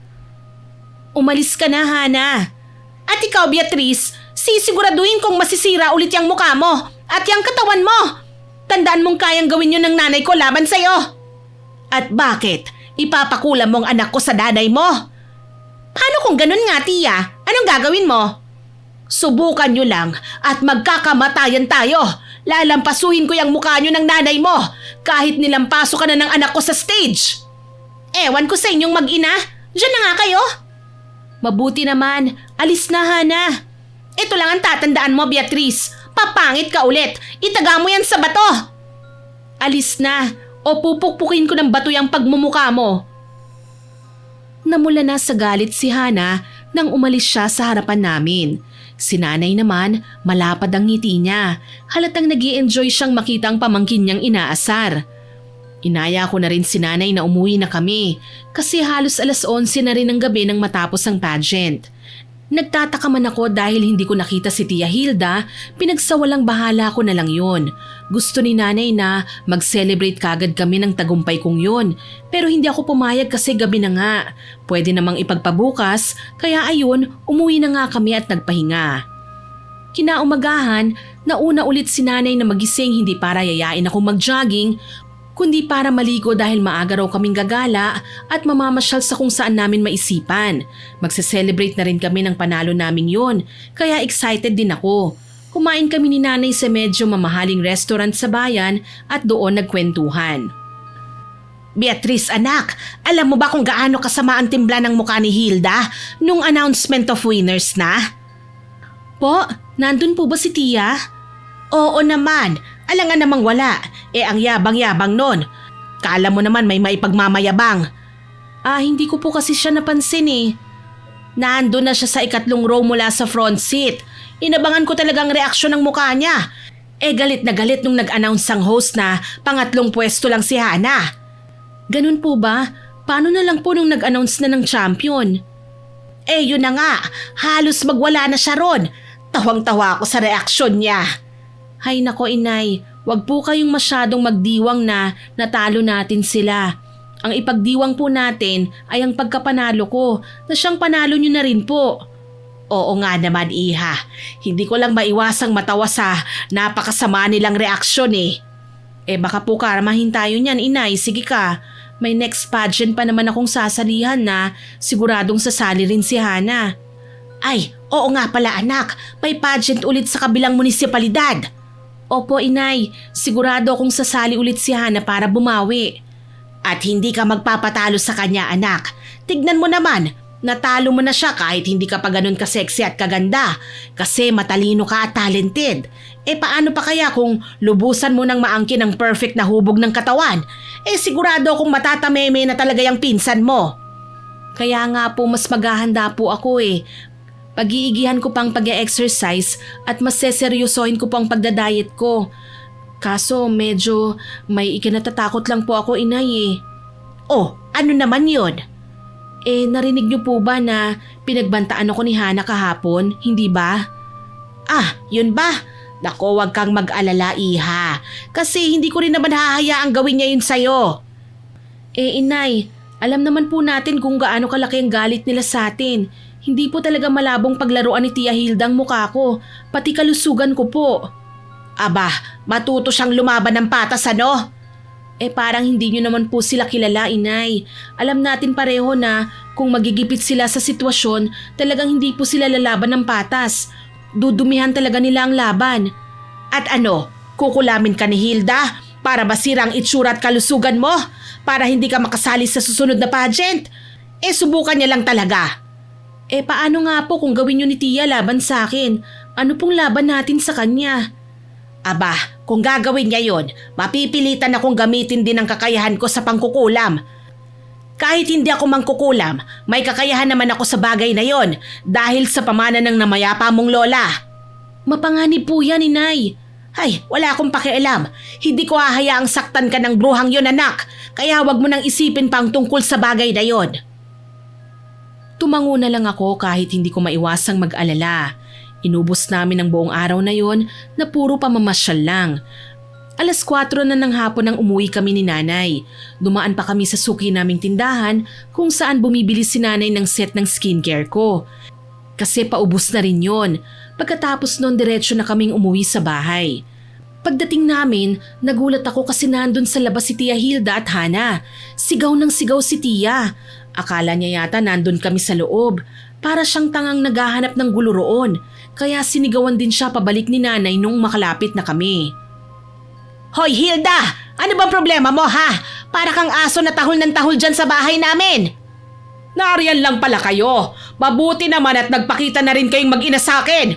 Umalis ka na, Hana. At ikaw, Beatrice, sisiguraduhin kong masisira ulit yung mukha mo at yung katawan mo. Tandaan mong kayang gawin yun ng nanay ko laban sa'yo. At bakit? Ipapakulam mong anak ko sa nanay mo? Paano kung ganun nga, Tia? Anong gagawin mo? Subukan nyo lang at magkakamatayan tayo. Lalampasuhin ko yung mukha nyo ng nanay mo kahit nilampaso ka na ng anak ko sa stage. Ewan ko sa inyong mag-ina. Diyan na nga kayo. Mabuti naman. Alis na, Hana. Ito lang ang tatandaan mo, Beatrice. Papangit ka ulit. Itaga mo yan sa bato. Alis na o pupukpukin ko ng bato yung pagmumukha mo. Namula na sa galit si Hana nang umalis siya sa harapan namin. Si nanay naman, malapad ang ngiti niya. Halatang nag-i-enjoy siyang makita ang pamangkin niyang inaasar. Inaya ko na rin si nanay na umuwi na kami kasi halos 11:00 na rin ng gabi nang matapos ang pageant. Nagtataka man ako dahil hindi ko nakita si Tia Hilda, pinagsawalang bahala ko na lang yun. Gusto ni nanay na mag-celebrate kagad kami ng tagumpay kong yun. Pero hindi ako pumayag kasi gabi na nga. Pwede namang ipagpabukas, kaya ayun, umuwi na nga kami at nagpahinga. Kinaumagahan, nauna ulit si nanay na magising hindi para yayain ako mag-jogging, kundi para maligo dahil maaga raw kaming gagala at mamamasyal sa kung saan namin maisipan. Magse-celebrate na rin kami ng panalo naming yon, kaya excited din ako. Kumain kami ni nanay sa medyo mamahaling restaurant sa bayan at doon nagkwentuhan. Beatrice anak, alam mo ba kung gaano kasama ang timbla ng mukha ni Hilda nung announcement of winners na? Po, nandun po ba si Tia? Oo naman, alangan namang wala. Ang yabang-yabang nun. Kala mo naman may maipagmamayabang. Hindi ko po kasi siya napansin eh. Nandun na siya sa 2nd row mula sa front seat. Inabangan ko talagang reaksyon ng mukha niya. Galit na galit nung nag-announce ang host na 3rd pwesto lang si Hana. Ganun po ba? Paano na lang po nung nag-announce na ng champion? Yun na nga. Halos magwala na siya ron. Tawang-tawa ako sa reaksyon niya. Hay nako inay, wag po kayong masyadong magdiwang na natalo natin sila. Ang ipagdiwang po natin ay ang pagkapanalo ko na siyang panalo niyo na rin po. Oo nga naman iha, hindi ko lang maiwasang matawa sa napakasama nilang reaksyon eh. Baka po karamahin tayo niyan inay, sige ka. May next pageant pa naman akong sasalihan na siguradong sasali rin si Hana. Ay, oo nga pala anak, may pageant ulit sa kabilang munisipalidad. Opo inay, sigurado akong sasali ulit si Hana para bumawi. At hindi ka magpapatalo sa kanya anak. Tignan mo naman, natalo mo na siya kahit hindi ka pa ganun ka-sexy at kaganda. Kasi matalino ka at talented. Paano pa kaya kung lubusan mo ng maangkin ang perfect na hubog ng katawan? Sigurado akong matatameme na talaga yung pinsan mo. Kaya nga po mas maghahanda po ako eh. Pag-iigihan ko pang pag-e-exercise at mas seseryosohin ko pang pagdadiet ko. Kaso medyo may ikinatatakot lang po ako inay eh. Oh, ano naman yun? Narinig niyo po ba na pinagbantaan ako ni Hana kahapon, hindi ba? Yun ba? Nako, wag kang mag-alala iha. Kasi hindi ko rin naman hahayaang gawin niya yun sa'yo. Inay, alam naman po natin kung gaano kalaki ang galit nila sa atin. Hindi po talaga malabong paglaruan ni Tia Hilda ang mukha ko, pati kalusugan ko po. Aba, matuto siyang lumaban ng patas ano? Parang hindi nyo naman po sila kilala inay. Alam natin pareho na kung magigipit sila sa sitwasyon, talagang hindi po sila lalaban ng patas. Dudumihan talaga nila ang laban. At ano, kukulamin ka ni Hilda para masira ang itsura at kalusugan mo? Para hindi ka makasali sa susunod na pageant? Subukan niya lang talaga. Paano nga po kung gawin niyo ni Tia laban sa akin? Ano pong laban natin sa kanya? Aba, kung gagawin niya yun, mapipilitan akong gamitin din ang kakayahan ko sa pangkukulam. Kahit hindi ako mangkukulam, may kakayahan naman ako sa bagay na yon dahil sa pamana ng namayapa mong lola. Mapanganib po yan, inay. Ay, wala akong pakialam. Hindi ko hahayaang saktan ka ng bruhang yon, anak. Kaya wag mo nang isipin pang tungkol sa bagay na yon. Tumango na lang ako kahit hindi ko maiwasang mag-alala. Inubos namin ang buong araw na yon na puro pamamasyal lang. 4:00 na ng hapon nang umuwi kami ni nanay. Dumaan pa kami sa suki naming tindahan kung saan bumibili si nanay ng set ng skincare ko. Kasi paubos na rin yon. Pagkatapos nun diretsyo na kaming umuwi sa bahay. Pagdating namin, nagulat ako kasi nandun sa labas si Tia Hilda at Hana. Sigaw ng sigaw si Tia. Akala niya yata nandun kami sa loob. Para siyang tangang naghahanap ng gulo roon. Kaya sinigawan din siya pabalik ni nanay nung makalapit na kami. Hoy Hilda! Ano bang problema mo ha? Para kang aso na tahol ng tahol dyan sa bahay namin. Nariyan lang pala kayo. Mabuti naman at nagpakita na rin kayong mag-ina sa akin.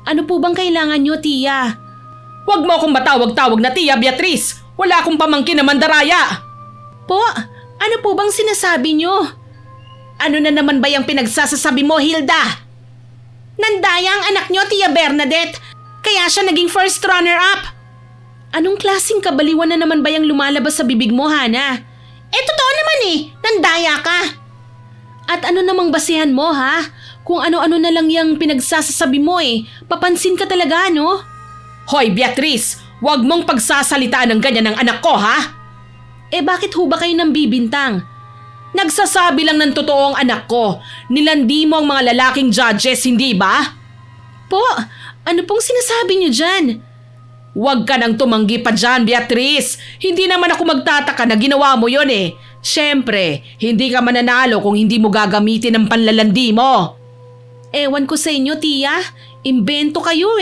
Ano po bang kailangan nyo, Tia? Huwag mo akong matawag-tawag na Tia Beatrice. Wala akong pamangkin na mandaraya. Po, ano po bang sinasabi nyo? Ano na naman ba yung pinagsasasabi mo, Hilda? Nandaya ang anak nyo, Tia Bernadette. Kaya siya naging first runner-up. Anong klaseng kabaliwan na naman ba yung lumalabas sa bibig mo, Hana? Totoo naman Nandaya ka. At ano namang basihan mo, ha? Kung ano-ano na lang yung pinagsasasabi mo Papansin ka talaga, no? Hoy, Beatrice! Huwag mong pagsasalitaan ng ganyan ng anak ko, ha? Bakit ho ba kayo nang bibintang? Nagsasabi lang ng totoo ang anak ko. Nilandi mo ang mga lalaking judges, hindi ba? Po, ano pong sinasabi niyo dyan? Huwag ka nang tumanggi pa dyan, Beatrice. Hindi naman ako magtataka na ginawa mo yon Siyempre, hindi ka mananalo kung hindi mo gagamitin ang panlalandi mo. Ewan ko sa inyo, Tia. Imbento kayo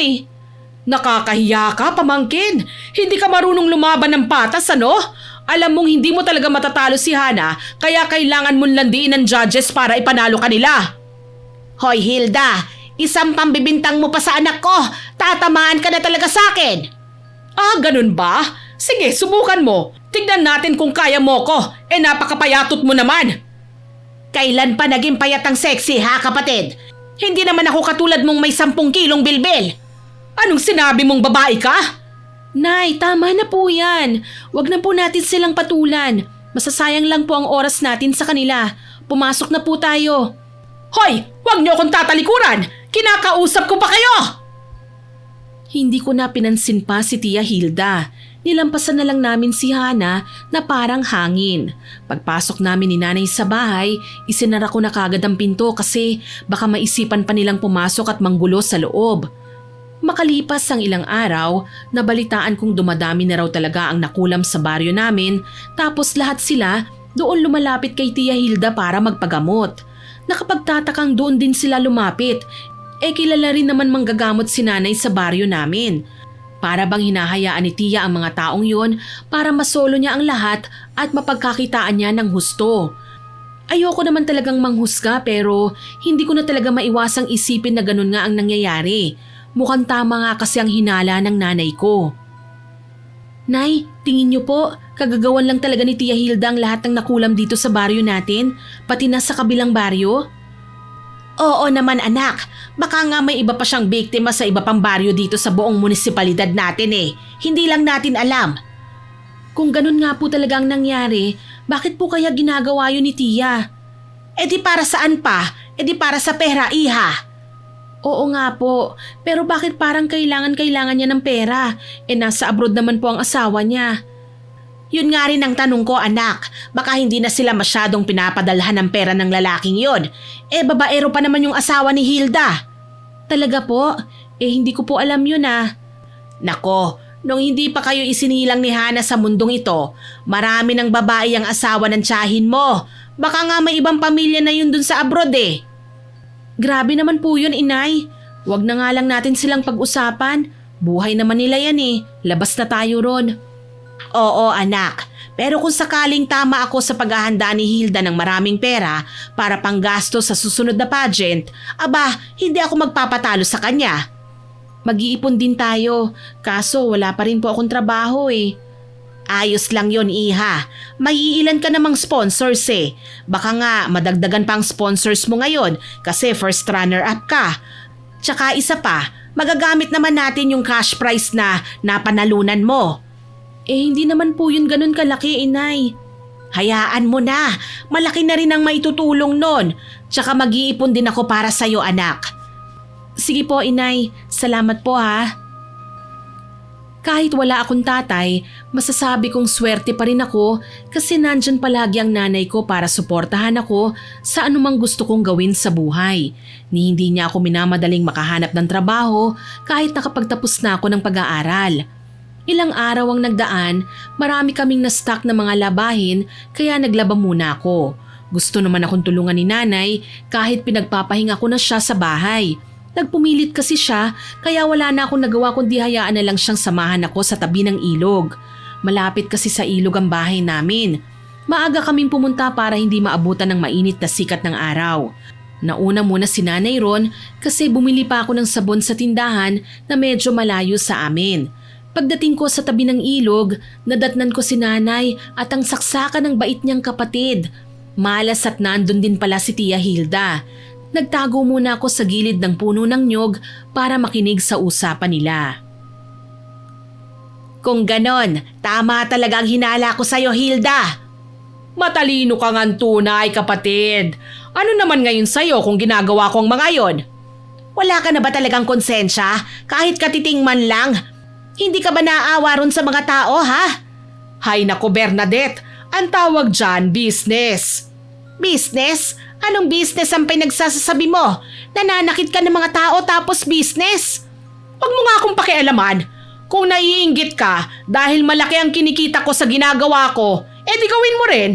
Nakakahiya ka, pamangkin. Hindi ka marunong lumaban ng patas, ano? Alam mong hindi mo talaga matatalo si Hana, kaya kailangan mong landiin ng judges para ipanalo ka nila. Hoy Hilda, isang pambibintang mo pa sa anak ko. Tatamaan ka na talaga sa akin. Ganun ba? Sige, subukan mo. Tignan natin kung kaya mo ko. Napakapayatot mo naman. Kailan pa naging payatang sexy ha, kapatid? Hindi naman ako katulad mong may 10 kilong bilbil. Anong sinabi mong babae ka? Nay, tama na po yan. Huwag na po natin silang patulan. Masasayang lang po ang oras natin sa kanila. Pumasok na po tayo. Hoy! Huwag niyo akong tatalikuran! Kinakausap ko pa kayo! Hindi ko na pinansin pa si Tia Hilda. Nilampasan na lang namin si Hana na parang hangin. Pagpasok namin ni nanay sa bahay, isinara ko na kagad ang pinto kasi baka maisipan pa nilang pumasok at manggulo sa loob. Makalipas ang ilang araw, nabalitaan kong dumadami na raw talaga ang nakulam sa baryo namin tapos lahat sila doon lumalapit kay Tia Hilda para magpagamot. Nakapagtatakang doon din sila lumapit, kilala rin naman manggagamot si nanay sa baryo namin. Para bang hinahayaan ni Tia ang mga taong yun para masolo niya ang lahat at mapagkakitaan niya ng husto. Ayoko naman talagang manghusga pero hindi ko na talaga maiwasang isipin na ganun nga ang nangyayari. Mukhang tama nga kasi ang hinala ng nanay ko. Nay, tingin niyo po, kagagawan lang talaga ni Tia Hilda ang lahat ng nakulam dito sa baryo natin, pati na sa kabilang baryo? Oo naman anak, baka nga may iba pa siyang biktima sa iba pang baryo dito sa buong munisipalidad natin Hindi lang natin alam. Kung ganun nga po talagang nangyari, bakit po kaya ginagawa yun ni Tia? Di para saan pa? Di para sa pera, iha. Oo nga po, pero bakit parang kailangan niya ng pera? Nasa abroad naman po ang asawa niya. Yun nga rin ang tanong ko anak, baka hindi na sila masyadong pinapadalhan ng pera ng lalaking yun. Babaero pa naman yung asawa ni Hilda. Talaga po? Hindi ko po alam yun Nako, nung hindi pa kayo isinilang ni Hana sa mundong ito, marami ng babae ang asawa ng tiyahin mo. Baka nga may ibang pamilya na yun dun sa abroad Grabe naman po yun, inay. Huwag na nga lang natin silang pag-usapan. Buhay naman nila yan Labas na tayo ron. Oo anak, pero kung sakaling tama ako sa paghahanda ni Hilda ng maraming pera para panggasto sa susunod na pageant, hindi ako magpapatalo sa kanya. Mag-iipon din tayo, kaso wala pa rin po akong trabaho eh. Ayos lang yon, iha. May iilan ka namang sponsors eh. Baka nga madagdagan pang sponsors mo ngayon kasi first runner-up ka. Tsaka isa pa, magagamit naman natin yung cash prize na napanalunan mo. Hindi naman po yun ganun kalaki, inay. Hayaan mo na, malaki na rin ang maitutulong nun. Tsaka mag-iipon din ako para sa'yo, anak. Sige po, inay. Salamat po ha. Kahit wala akong tatay, masasabi kong swerte pa rin ako kasi nandyan palagi ang nanay ko para suportahan ako sa anumang gusto kong gawin sa buhay. Ni hindi niya ako minamadaling makahanap ng trabaho kahit nakapagtapos na ako ng pag-aaral. Ilang araw ang nagdaan, marami kaming na-stock na mga labahin kaya naglaba muna ako. Gusto naman akong tulungan ni nanay kahit pinagpapahinga ko na siya sa bahay. Nagpumilit kasi siya kaya wala na akong nagawa kundi hayaan na lang siyang samahan ako sa tabi ng ilog. Malapit kasi sa ilog ang bahay namin. Maaga kaming pumunta para hindi maabutan ng mainit na sikat ng araw. Nauna muna si Nanay Ron kasi bumili pa ako ng sabon sa tindahan na medyo malayo sa amin. Pagdating ko sa tabi ng ilog, nadatnan ko si Nanay at ang saksakan ng bait niyang kapatid. Malas at nandun din pala si Tia Hilda. Nagtago muna ako sa gilid ng puno ng nyog para makinig sa usapan nila. Kung ganon, tama talaga ang hinala ko sa'yo, Hilda. Matalino ka ngang tunay, kapatid. Ano naman ngayon sa'yo kung ginagawa ko ang mga yon? Wala ka na ba talagang konsensya kahit katiting man lang? Hindi ka ba naaawa ron sa mga tao, ha? Hay nako, Bernadette, ang tawag dyan, business. Business? Anong business ang pinagsasasabi mo? Nananakit ka ng mga tao tapos business? Huwag mo nga akong pakialaman. Kung naiinggit ka dahil malaki ang kinikita ko sa ginagawa ko, edi gawin mo rin.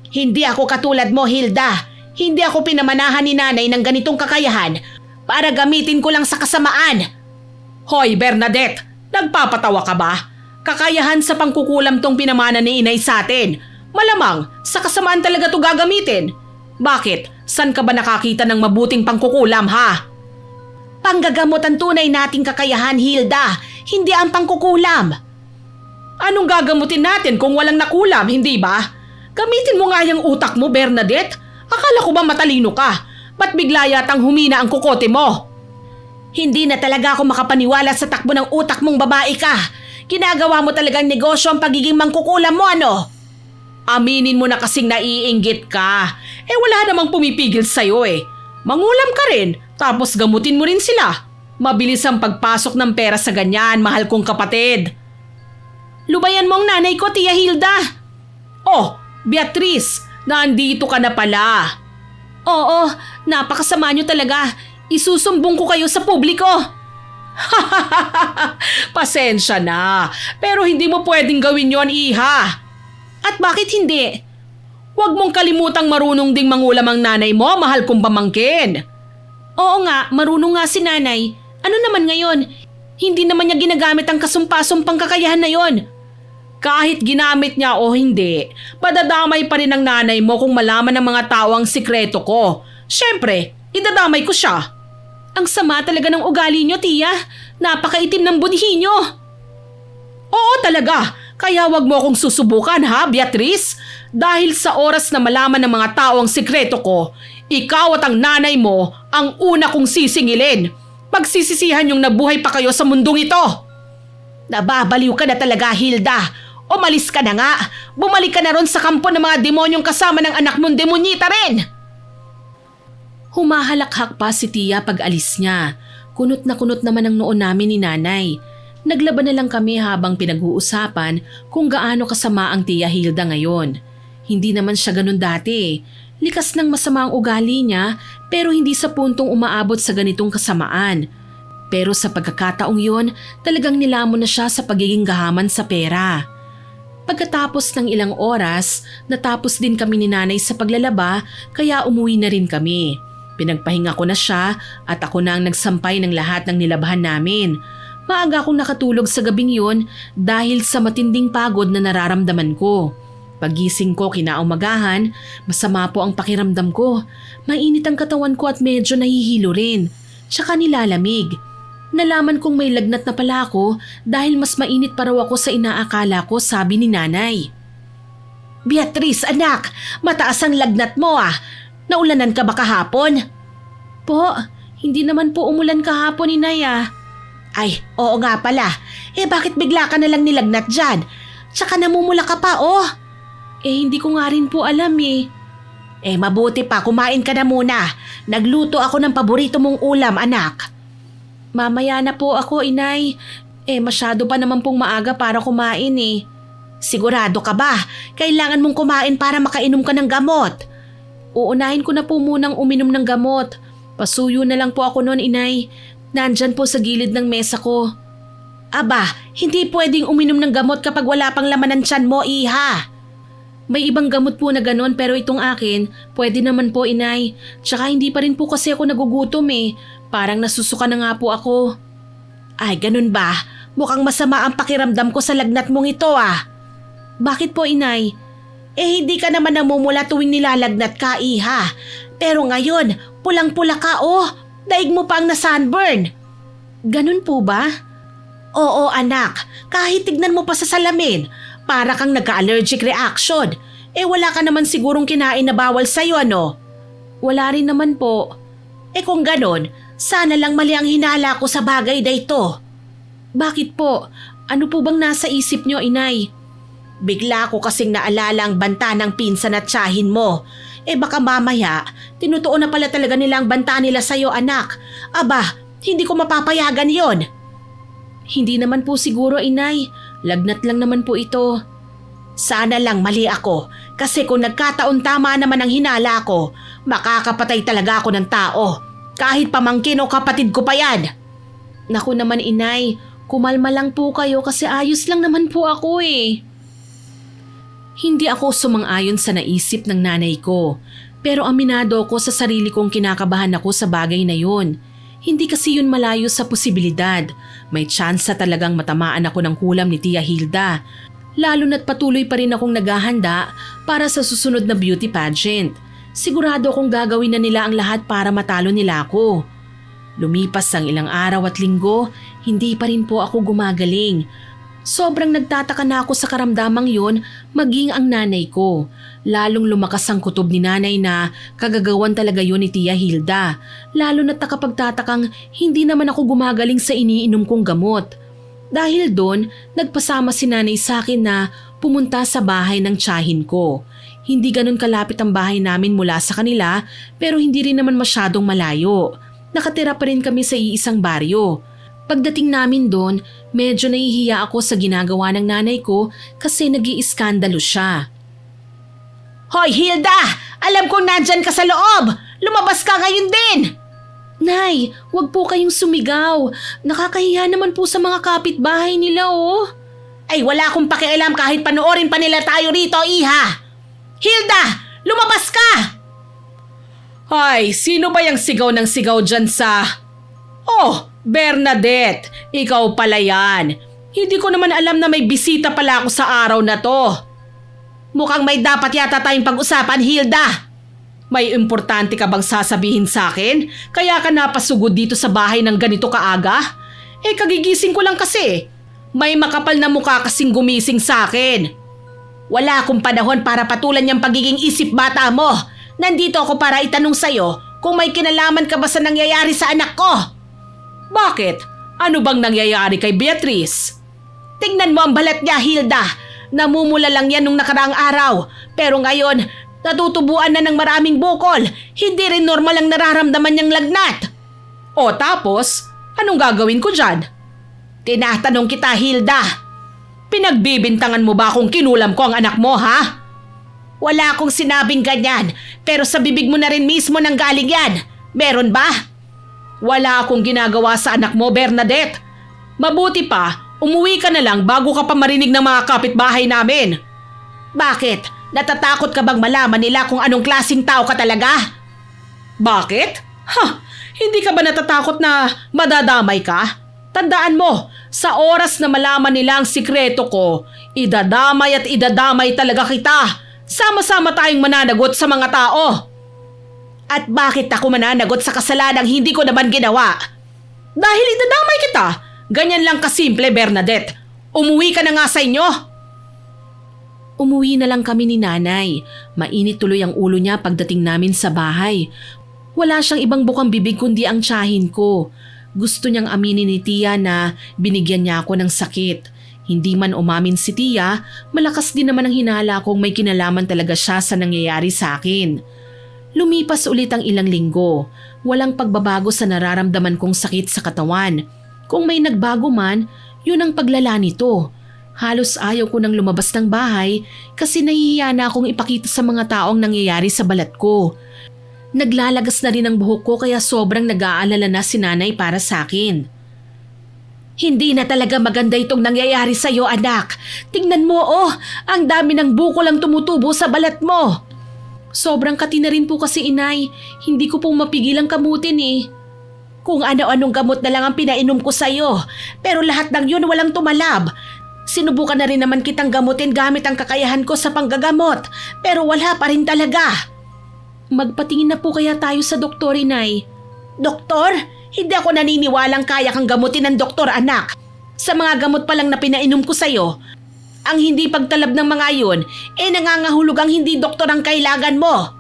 Hindi ako katulad mo, Hilda. Hindi ako pinamanahan ni nanay ng ganitong kakayahan para gamitin ko lang sa kasamaan. Hoy, Bernadette, nagpapatawa ka ba? Kakayahan sa pangkukulam tong pinamana ni inay sa atin. Malamang, sa kasamaan talaga to gagamitin. Bakit? San ka ba nakakita ng mabuting pangkukulam, ha? Panggagamot ang tunay nating kakayahan, Hilda. Hindi ang pangkukulam. Anong gagamutin natin kung walang nakulam, hindi ba? Gamitin mo nga yung utak mo, Bernadette. Akala ko ba matalino ka? Ba't bigla yatang humina ang kukote mo? Hindi na talaga ako makapaniwala sa takbo ng utak mong babae ka. Ginagawa mo talagang negosyo ang pagiging mangkukulam mo, ano? Aminin mo na kasing naiinggit ka. Wala namang pumipigil sa'yo eh. Mangulam ka rin, tapos gamutin mo rin sila. Mabilis ang pagpasok ng pera sa ganyan, mahal kong kapatid. Lubayan mo ang nanay ko, Tia Hilda. Oh, Beatrice, nandito ka na pala. Oo, napakasama niyo talaga. Isusumbong ko kayo sa publiko. Pasensya na, pero hindi mo pwedeng gawin yon, iha. At bakit hindi? Huwag mong kalimutang marunong ding mangulam ang nanay mo, mahal kong pamangkin. Oo nga, marunong nga si nanay. Ano naman ngayon? Hindi naman niya ginagamit ang kasumpasumpang kakayahan na yon. Kahit ginamit niya o hindi, padadamay pa rin ang nanay mo kung malaman ng mga tao ang sikreto ko. Siyempre, idadamay ko siya. Ang sama talaga ng ugali niyo, Tia. Napakaitim ng budhi niyo. Oo talaga. Kaya wag mo akong susubukan, ha, Beatrice? Dahil sa oras na malaman ng mga tao ang sikreto ko, ikaw at ang nanay mo ang una kong sisingilin. Pagsisisihan yung nabuhay pa kayo sa mundong ito. Nababaliw ka na talaga, Hilda. Umalis ka na nga. Bumalik ka na ron sa kampo ng mga demonyong kasama ng anak mong demonyita rin. Humahalakhak pa si Tia pag alis niya. Kunot na kunot naman ang noon namin ni nanay. Naglaban na lang kami habang pinag-uusapan kung gaano kasama ang Tia Hilda ngayon. Hindi naman siya ganun dati. Likas ng masama ang ugali niya pero hindi sa puntong umaabot sa ganitong kasamaan. Pero sa pagkakataong yon, talagang nilamon na siya sa pagiging gahaman sa pera. Pagkatapos ng ilang oras, natapos din kami ni nanay sa paglalaba kaya umuwi na rin kami. Pinagpahinga ko na siya at ako na ang nagsampay ng lahat ng nilabhan namin. Maaga akong nakatulog sa gabing yun dahil sa matinding pagod na nararamdaman ko. Pagising ko kinaumagahan, masama po ang pakiramdam ko. Mainit ang katawan ko at medyo nahihilo rin. Tsaka nilalamig. Nalaman kong may lagnat na pala ako dahil mas mainit pa raw ako sa inaakala ko, sabi ni nanay. Beatrice, anak, mataas ang lagnat mo ah. Naulanan ka ba kahapon? Po, hindi naman po umulan kahapon, inay ah. Ay, oo nga pala. Bakit bigla ka nalang nilagnat dyan? Tsaka namumula ka pa oh. Hindi ko nga rin po alam eh. Mabuti pa, kumain ka na muna. Nagluto ako ng paborito mong ulam, anak. Mamaya na po ako, inay. Masyado pa naman pong maaga para kumain eh. Sigurado ka ba? Kailangan mong kumain para makainom ka ng gamot. Uunahin ko na po munang uminom ng gamot. Pasuyo na lang po ako noon, inay. Nandyan po sa gilid ng mesa ko. Aba, hindi pwedeng uminom ng gamot kapag wala pang laman ng tiyan mo, iha. May ibang gamot po na ganon pero itong akin, pwede naman po, inay. Tsaka hindi pa rin po kasi ako nagugutom eh. Parang nasusuka na nga po ako. Ay, ganun ba? Mukhang masama ang pakiramdam ko sa lagnat mong ito ah. Bakit po, inay? Hindi ka naman namumula tuwing nilalagnat ka, iha. Pero ngayon, pulang-pula ka oh. Daig mo pa ang na-sunburn. Ganun po ba? Oo, anak. Kahit tignan mo pa sa salamin, para kang nagka-allergic reaction. Wala ka naman sigurong kinain na bawal sa'yo, ano? Wala rin naman po. Kung ganon, sana lang mali ang hinala ko sa bagay na ito. Bakit po? Ano po bang nasa isip nyo, inay? Bigla ko kasing naalala ang banta ng pinsan at tiyahin mo. Baka mamaya, tinutuon na pala talaga nila ang banta nila sa'yo, anak. Aba, hindi ko mapapayagan yon. Hindi naman po siguro, inay. Lagnat lang naman po ito. Sana lang mali ako kasi kung nagkataon tama naman ang hinala ko, makakapatay talaga ako ng tao. Kahit pamangkin o kapatid ko pa yan. Naku naman, inay, kumalma lang po kayo kasi ayos lang naman po ako eh. Hindi ako sumang-ayon sa naisip ng nanay ko, pero aminado ko sa sarili kong kinakabahan ako sa bagay na yun. Hindi kasi yun malayo sa posibilidad. May tsansa talagang matamaan ako ng kulam ni Tia Hilda, lalo na't patuloy pa rin akong naghahanda para sa susunod na beauty pageant. Sigurado akong gagawin na nila ang lahat para matalo nila ako. Lumipas ang ilang araw at linggo, hindi pa rin po ako gumagaling. Sobrang nagtataka na ako sa karamdamang yun, maging ang nanay ko. Lalong lumakas ang kutob ni nanay na kagagawan talaga yun ni Tia Hilda. Lalo na't nakapagtatakang hindi naman ako gumagaling sa iniinom kong gamot. Dahil doon, nagpasama si nanay sa akin na pumunta sa bahay ng tiyahin ko. Hindi ganun kalapit ang bahay namin mula sa kanila pero hindi rin naman masyadong malayo. Nakatira pa rin kami sa iisang baryo. Pagdating namin doon, medyo nahihiya ako sa ginagawa ng nanay ko kasi nag-iiskandalo siya. Hoy Hilda! Alam kong nandyan ka sa loob! Lumabas ka ngayon din! Nay, wag po kayong sumigaw. Nakakahiya naman po sa mga kapitbahay nila oh. Ay wala akong pakialam kahit panoorin pa nila tayo rito, iha! Hilda! Lumabas ka! Ay, sino ba yung sigaw ng sigaw dyan sa... Oh, Bernadette, ikaw pala yan. Hindi ko naman alam na may bisita pala ako sa araw na to. Mukhang may dapat yata tayong pag-usapan, Hilda. May importante ka bang sasabihin sa akin? Kaya ka napasugod dito sa bahay ng ganito kaaga? Kagigising ko lang kasi. May makapal na mukha kasing gumising sa akin. Wala akong panahon para patulan niyang pagiging isip bata mo. Nandito ako para itanong sa'yo kung may kinalaman ka ba sa nangyayari sa anak ko. Bakit? Ano bang nangyayari kay Beatrice? Tingnan mo ang balat niya, Hilda. Namumula lang yan nung nakaraang araw. Pero ngayon, natutubuan na ng maraming bukol. Hindi rin normal ang nararamdaman niyang lagnat. O tapos, anong gagawin ko dyan? Tinatanong kita, Hilda. Pinagbibintangan mo ba kung kinulam ko ang anak mo, ha? Wala akong sinabing ganyan, pero sa bibig mo na rin mismo nang galing yan. Meron ba? Wala akong ginagawa sa anak mo, Bernadette. Mabuti pa, umuwi ka na lang bago ka pa marinig ng mga kapitbahay namin. Bakit? Natatakot ka bang malaman nila kung anong klaseng tao ka talaga? Bakit? Hindi ka ba natatakot na madadamay ka? Tandaan mo, sa oras na malaman nila ang sikreto ko, idadamay at idadamay talaga kita. Sama-sama tayong mananagot sa mga tao. At bakit ako mananagot sa kasalanang hindi ko naman ginawa? Dahil idadamay kita. Ganyan lang kasimple, Bernadette. Umuwi ka na nga sa inyo. Umuwi na lang kami ni nanay. Mainit tuloy ang ulo niya pagdating namin sa bahay. Wala siyang ibang bukang bibig kundi ang tiyahin ko. Gusto niyang aminin ni Tia na binigyan niya ako ng sakit. Hindi man umamin si Tia, malakas din naman ang hinala kong may kinalaman talaga siya sa nangyayari sa akin. Lumipas ulit ang ilang linggo. Walang pagbabago sa nararamdaman kong sakit sa katawan. Kung may nagbago man, yun ang paglala nito. Halos ayaw ko nang lumabas ng bahay kasi nahihiya na akong ipakita sa mga taong nangyayari sa balat ko. Naglalagas na rin ang buhok ko kaya sobrang nag-aalala na si nanay para sa akin. Hindi na talaga maganda itong nangyayari sa iyo, anak. Tingnan mo, ang dami ng bukol ang tumutubo sa balat mo. Sobrang kati na rin po kasi, inay. Hindi ko po mapigilang kamutin eh. Kung ano-anong gamot na lang ang pinainom ko sa iyo, pero lahat ng yun walang tumalab. Sinubukan na rin naman kitang gamutin gamit ang kakayahan ko sa panggagamot, pero wala pa rin talaga. Magpatingin na po kaya tayo sa doktor, inay. Doktor? Hindi ako naniniwalang kaya kang gamutin ng doktor, anak. Sa mga gamot pa lang na pinainom ko sa'yo, ang hindi pagtalab ng mga yun, nangangahulog ang hindi doktor ang kailangan mo.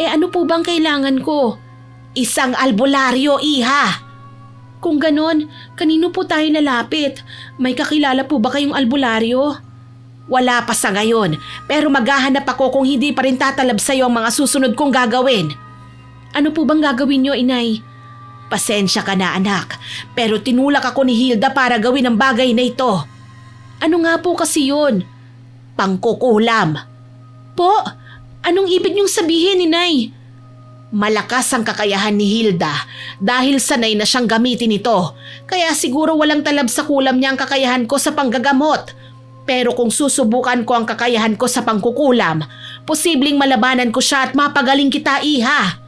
Ano po bang kailangan ko? Isang albularyo, iha. Kung ganon, kanino po tayo lalapit? May kakilala po ba kayong albularyo? Wala pa sa ngayon, pero maghahanap ako kung hindi pa rin tatalab sa'yo ang mga susunod kong gagawin. Ano po bang gagawin niyo, inay? Pasensya ka na, anak, pero tinulak ako ni Hilda para gawin ang bagay na ito. Ano nga po kasi yun? Pangkukulam. Po, anong ibig niyong sabihin, inay? Malakas ang kakayahan ni Hilda dahil sanay na siyang gamitin ito, kaya siguro walang talab sa kulam niya ang kakayahan ko sa panggagamot. Pero kung susubukan ko ang kakayahan ko sa pangkukulam, posibleng malabanan ko siya at mapagaling kita, iha.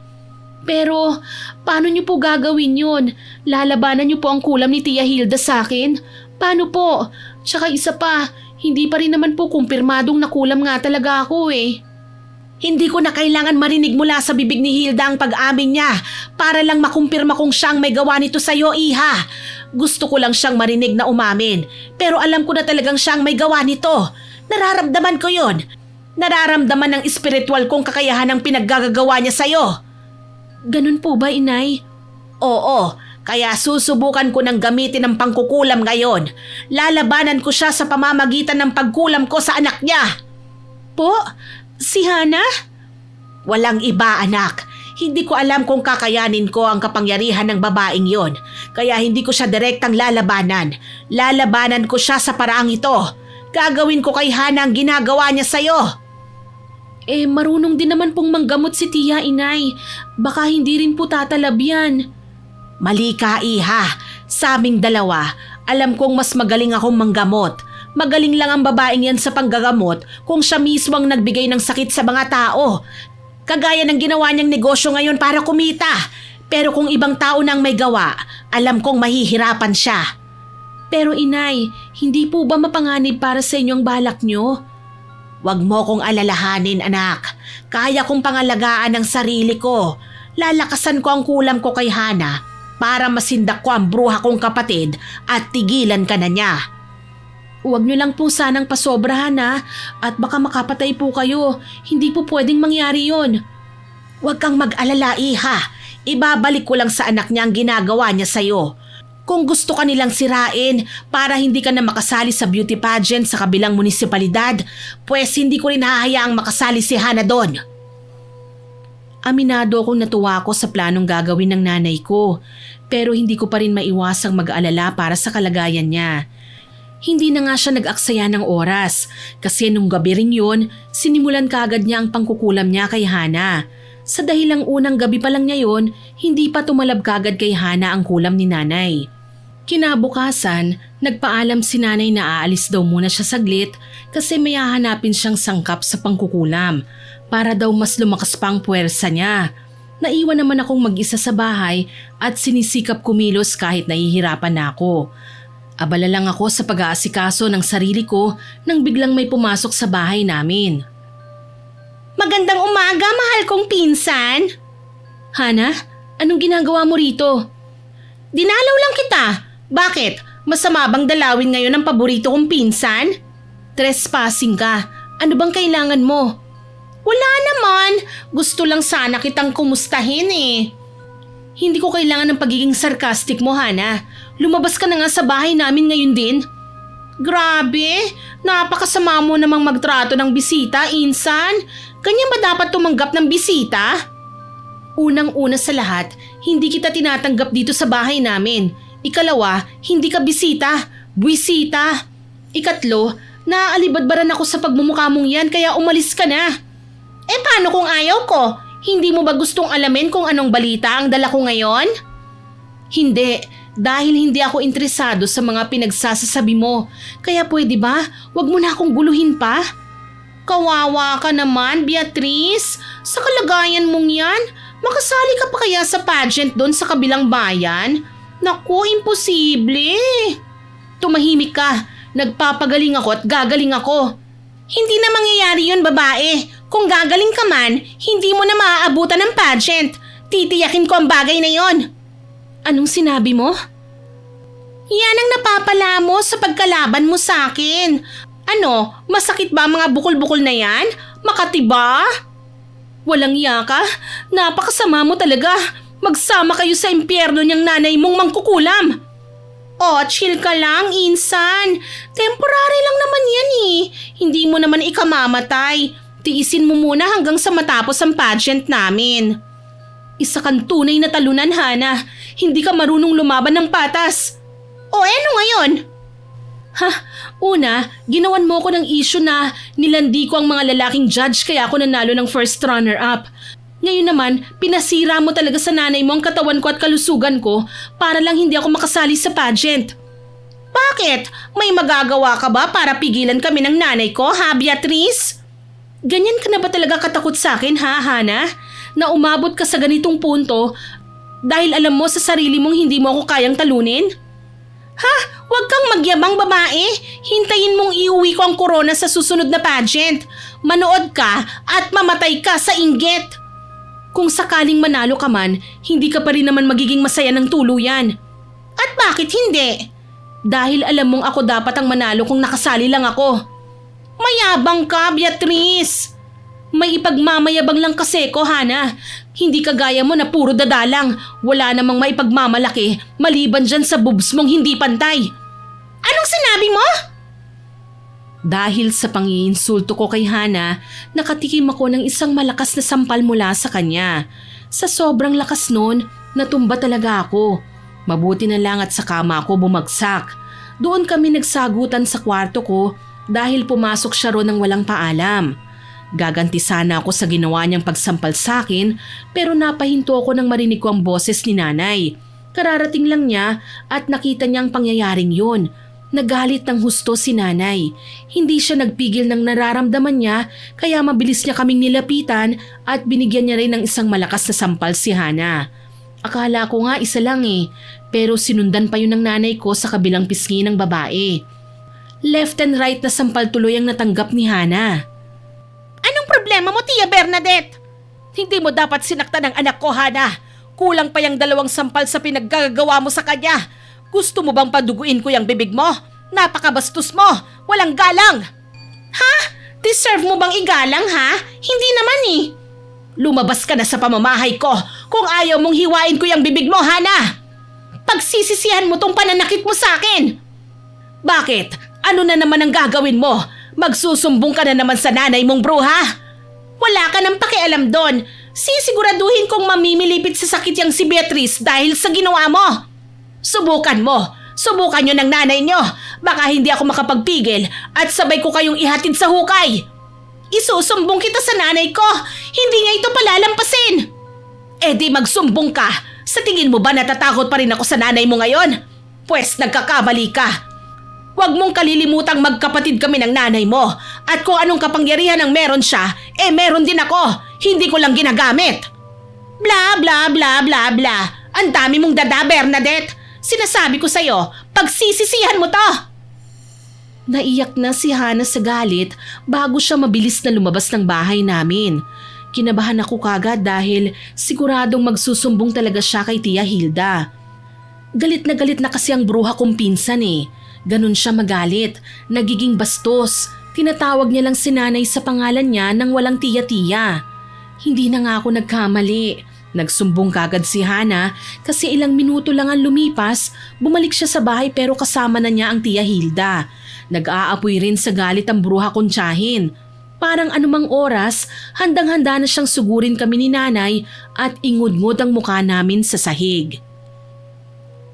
Pero paano niyo po gagawin yun? Lalabanan niyo po ang kulam ni Tia Hilda sa akin? Paano po? Tsaka isa pa, hindi pa rin naman po kumpirmadong nakulam nga talaga ako eh. Hindi ko na kailangan marinig mula sa bibig ni Hilda ang pag-amin niya para lang makumpirma kung siyang may gawa nito sa'yo, iha. Gusto ko lang siyang marinig na umamin, pero alam ko na talagang siyang may gawa nito. Nararamdaman ko yun. Nararamdaman ng espiritual kong kakayahan ang pinaggagawa niya sa'yo. Ganun po ba, inay? Oo, kaya susubukan ko ng gamitin ang pangkukulam ngayon. Lalabanan ko siya sa pamamagitan ng pagkulam ko sa anak niya. Po? Si Hana? Walang iba, anak. Hindi ko alam kung kakayanin ko ang kapangyarihan ng babaeng yon. Kaya hindi ko siya direktang lalabanan. Lalabanan ko siya sa paraang ito. Gagawin ko kay Hana ang ginagawa niya sa'yo. Marunong din naman pong manggamot si Tia, inay. Baka hindi rin po tatalab yan. Mali ka, iha. Sa aming dalawa, alam kong mas magaling akong manggamot. Magaling lang ang babaeng yan sa panggagamot kung siya mismo ang nagbigay ng sakit sa mga tao. Kagaya ng ginawa niyang negosyo ngayon para kumita. Pero kung ibang tao nang may gawa, alam kong mahihirapan siya. Pero inay, hindi po ba mapanganib para sa inyo ang balak niyo? Huwag mo kong alalahanin, anak. Kaya kong pangalagaan ang sarili ko. Lalakasan ko ang kulam ko kay Hana para masindak ko ang bruha kong kapatid at tigilan ka na niya. Huwag niyo lang po sanang pasobrahan at baka makapatay po kayo. Hindi po pwedeng mangyari yon. Huwag kang mag-alala, iha. Ibabalik ko lang sa anak niya ang ginagawa niya sa'yo. Kung gusto ka nilang sirain para hindi ka na makasali sa beauty pageant sa kabilang munisipalidad, pues hindi ko rin hahayaang makasali si Hana doon. Aminado akong natuwa ko sa planong gagawin ng nanay ko, pero hindi ko pa rin maiwasang mag-alala para sa kalagayan niya. Hindi na nga siya nag-aksaya ng oras kasi nung gabi rin yun, sinimulan kaagad niya ang pangkukulam niya kay Hana. Sa dahilang unang gabi pa lang niya yun, hindi pa tumalab kaagad kay Hana ang kulam ni nanay. Kinabukasan, nagpaalam si nanay na aalis daw muna siya saglit kasi may hahanapin siyang sangkap sa pangkukulam para daw mas lumakas pa ang puwersa niya. Naiwan naman akong mag-isa sa bahay at sinisikap kumilos kahit nahihirapan na ako. Abala lang ako sa pag-aasikaso ng sarili ko nang biglang may pumasok sa bahay namin. Magandang umaga, mahal kong pinsan! Hana, anong ginagawa mo rito? Dinalaw lang kita. Bakit? Masama bang dalawin ngayon ang paborito kong pinsan? Trespassing ka. Ano bang kailangan mo? Wala naman. Gusto lang sana kitang kumustahin eh. Hindi ko kailangan ng pagiging sarcastic mo, Hana. Lumabas ka na nga sa bahay namin ngayon din. Grabe, napakasama mo namang magtrato ng bisita, Insan. Ganyan ba dapat tumanggap ng bisita? Unang-una sa lahat, hindi kita tinatanggap dito sa bahay namin. Ikalawa, hindi ka bisita, buwisita. Ikatlo, naaalibadbaran ako sa pagmumukha mong yan kaya umalis ka na. Paano kung ayaw ko? Hindi mo ba gustong alamin kung anong balita ang dala ko ngayon? Hindi, dahil hindi ako interesado sa mga pinagsasasabi mo. Kaya pwede ba, wag mo na akong guluhin pa? Kawawa ka naman, Beatrice. Sa kalagayan mong yan, makasali ka pa kaya sa pageant doon sa kabilang bayan? Naku, imposible. Tumahimik ka. Nagpapagaling ako at gagaling ako. Hindi na mangyayari yun, babae. Kung gagaling ka man, hindi mo na maaabutan ng pageant. Titiyakin ko ang bagay na yon. Anong sinabi mo? Yan ang napapala mo sa pagkalaban mo sa akin. Ano, masakit ba ang mga bukol-bukol na yan? Makati ba? Walang iya ka? Napakasama mo talaga. Magsama kayo sa impyerno niyang nanay mong mangkukulam. Oh, chill ka lang, Insan. Temporary lang naman yan eh. Hindi mo naman ikamamatay. Tiisin mo muna hanggang sa matapos ang pageant namin. Isa kang tunay na talunan, Hana. Hindi ka marunong lumaban ng patas. O ano ngayon? Una, ginawan mo ko ng issue na nilandi ko ang mga lalaking judge kaya ako nanalo ng first runner-up. Ngayon naman, pinasira mo talaga sa nanay mo ang katawan ko at kalusugan ko para lang hindi ako makasali sa pageant. Bakit? May magagawa ka ba para pigilan kami ng nanay ko, ha, Beatrice? Ganyan ka na ba talaga katakot sa akin, ha, Hana? Na umabot ka sa ganitong punto dahil alam mo sa sarili mong hindi mo ako kayang talunin? Ha? Huwag kang magyabang, babae. Hintayin mong iuwi ko ang corona sa susunod na pageant. Manood ka at mamatay ka sa inggit. Kung sakaling manalo ka man, hindi ka pa rin naman magiging masaya ng tuluyan. At bakit hindi? Dahil alam mong ako dapat ang manalo kung nakasali lang ako. Mayabang ka, Beatrice. May ipagmamayabang lang kasi ko, Hana. Hindi kagaya mo na puro dadalang. Wala namang maipagmamalaki maliban dyan sa boobs mong hindi pantay. Anong sinabi mo? Dahil sa pangiinsulto ko kay Hana, nakatikim ako ng isang malakas na sampal mula sa kanya. Sa sobrang lakas nun, natumba talaga ako. Mabuti na lang at sa kama ako bumagsak. Doon kami nagsagutan sa kwarto ko dahil pumasok siya ron ng walang paalam. Gaganti sana ako sa ginawa niyang pagsampal sa akin pero napahinto ako nang marinig ko ang boses ni nanay. Kararating lang niya at nakita niya ang pangyayaring yun. Nagalit ng husto si nanay. Hindi siya nagpigil ng nararamdaman niya kaya mabilis niya kaming nilapitan at binigyan niya rin ng isang malakas na sampal si Hana. Akala ko nga isa lang pero sinundan pa yun ng nanay ko sa kabilang pisngi ng babae. Left and right na sampal tuloy ang natanggap ni Hana. Anong problema mo, Tia Bernadette? Hindi mo dapat sinaktan ang anak ko, Hana. Kulang pa yung 2 sampal sa pinaggagawa mo sa kanya. Gusto mo bang paduguin ko yung bibig mo? Napakabastos mo! Walang galang! Ha? Deserve mo bang igalang, ha? Hindi naman Lumabas ka na sa pamamahay ko kung ayaw mong hiwain ko yung bibig mo, Hana! Pagsisisihan mo tong pananakit mo sa akin! Bakit? Ano na naman ang gagawin mo? Magsusumbong ka na naman sa nanay mong bruha? Wala ka nang pakialam doon. Sisiguraduhin kong mamimilipit sa sakit yang si Beatrice dahil sa ginawa mo. Subukan mo. Subukan nyo ng nanay nyo. Baka hindi ako makapagpigil at sabay ko kayong ihatid sa hukay. Isusumbong kita sa nanay ko. Hindi niya ito palalampasin. Di magsumbong ka. Sa tingin mo ba natatakot pa rin ako sa nanay mo ngayon? Pwes nagkakamali ka. Huwag mong kalilimutang magkapatid kami ng nanay mo. At kung anong kapangyarihan ang meron siya, meron din ako. Hindi ko lang ginagamit. Bla bla bla bla bla. Ang dami mong dada, Bernadette. Sinasabi ko sa'yo, pagsisisihan mo to. Naiyak na si Hana sa galit bago siya mabilis na lumabas ng bahay namin. Kinabahan ako kagad dahil siguradong magsusumbong talaga siya kay Tia Hilda. Galit na kasi ang bruha kong pinsan eh. Ganun siya magalit, nagiging bastos. Tinatawag niya lang si nanay sa pangalan niya nang walang tiya-tiya. Hindi na nga ako nagkamali. Nagsumbong kagad si Hana kasi ilang minuto lang ang lumipas, bumalik siya sa bahay pero kasama na niya ang tiya Hilda. Nag-aapoy rin sa galit ang bruha kong tiyahin. Parang anumang oras, handang-handa na siyang sugurin kami ni nanay at ingud-ngud ang mukha namin sa sahig.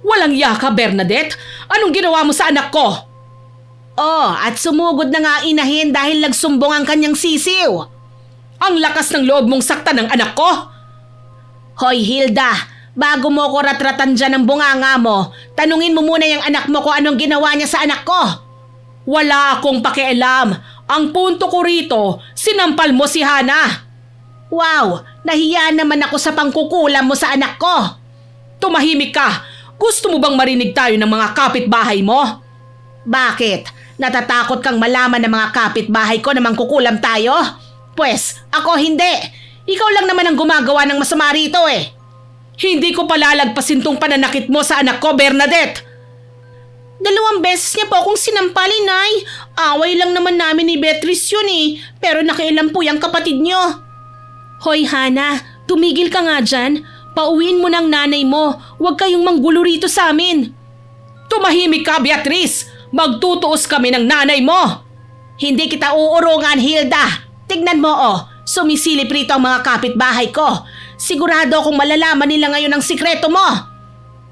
Walang yaka, Bernadette! Anong ginawa mo sa anak ko? Oh, at sumugod na nga inahin dahil nagsumbong ang kanyang sisiw. Ang lakas ng loob mong saktan ng anak ko! Hoy Hilda, bago mo ko ratratan dyan ng bunganga mo, tanungin mo muna yung anak mo kung anong ginawa niya sa anak ko. Wala akong pakialam. Ang punto ko rito, sinampal mo si Hana. Wow, nahiya naman ako sa pangkukulam mo sa anak ko. Tumahimik ka. Gusto mo bang marinig tayo ng mga kapitbahay mo? Bakit? Natatakot kang malaman ng mga kapitbahay ko na mangkukulam tayo? Pwes, ako hindi. Ikaw lang naman ang gumagawa ng masama rito eh. Hindi ko palalagpasin tong pananakit mo sa anak ko, Bernadette. 2 beses niya po akong sinampalin, Nay. Away lang naman namin ni Beatrice yun eh. Pero nakialam po yung kapatid niyo. Hoy Hana, tumigil ka nga dyan. Pauwiin mo ng nanay mo. Huwag kayong manggulo rito sa amin. Tumahimik ka, Beatrice. Magtutuos kami ng nanay mo. Hindi kita uurungan, Hilda. Tignan mo oh, sumisilip rito ang mga kapitbahay ko. Sigurado akong malalaman nila ngayon ang sikreto mo.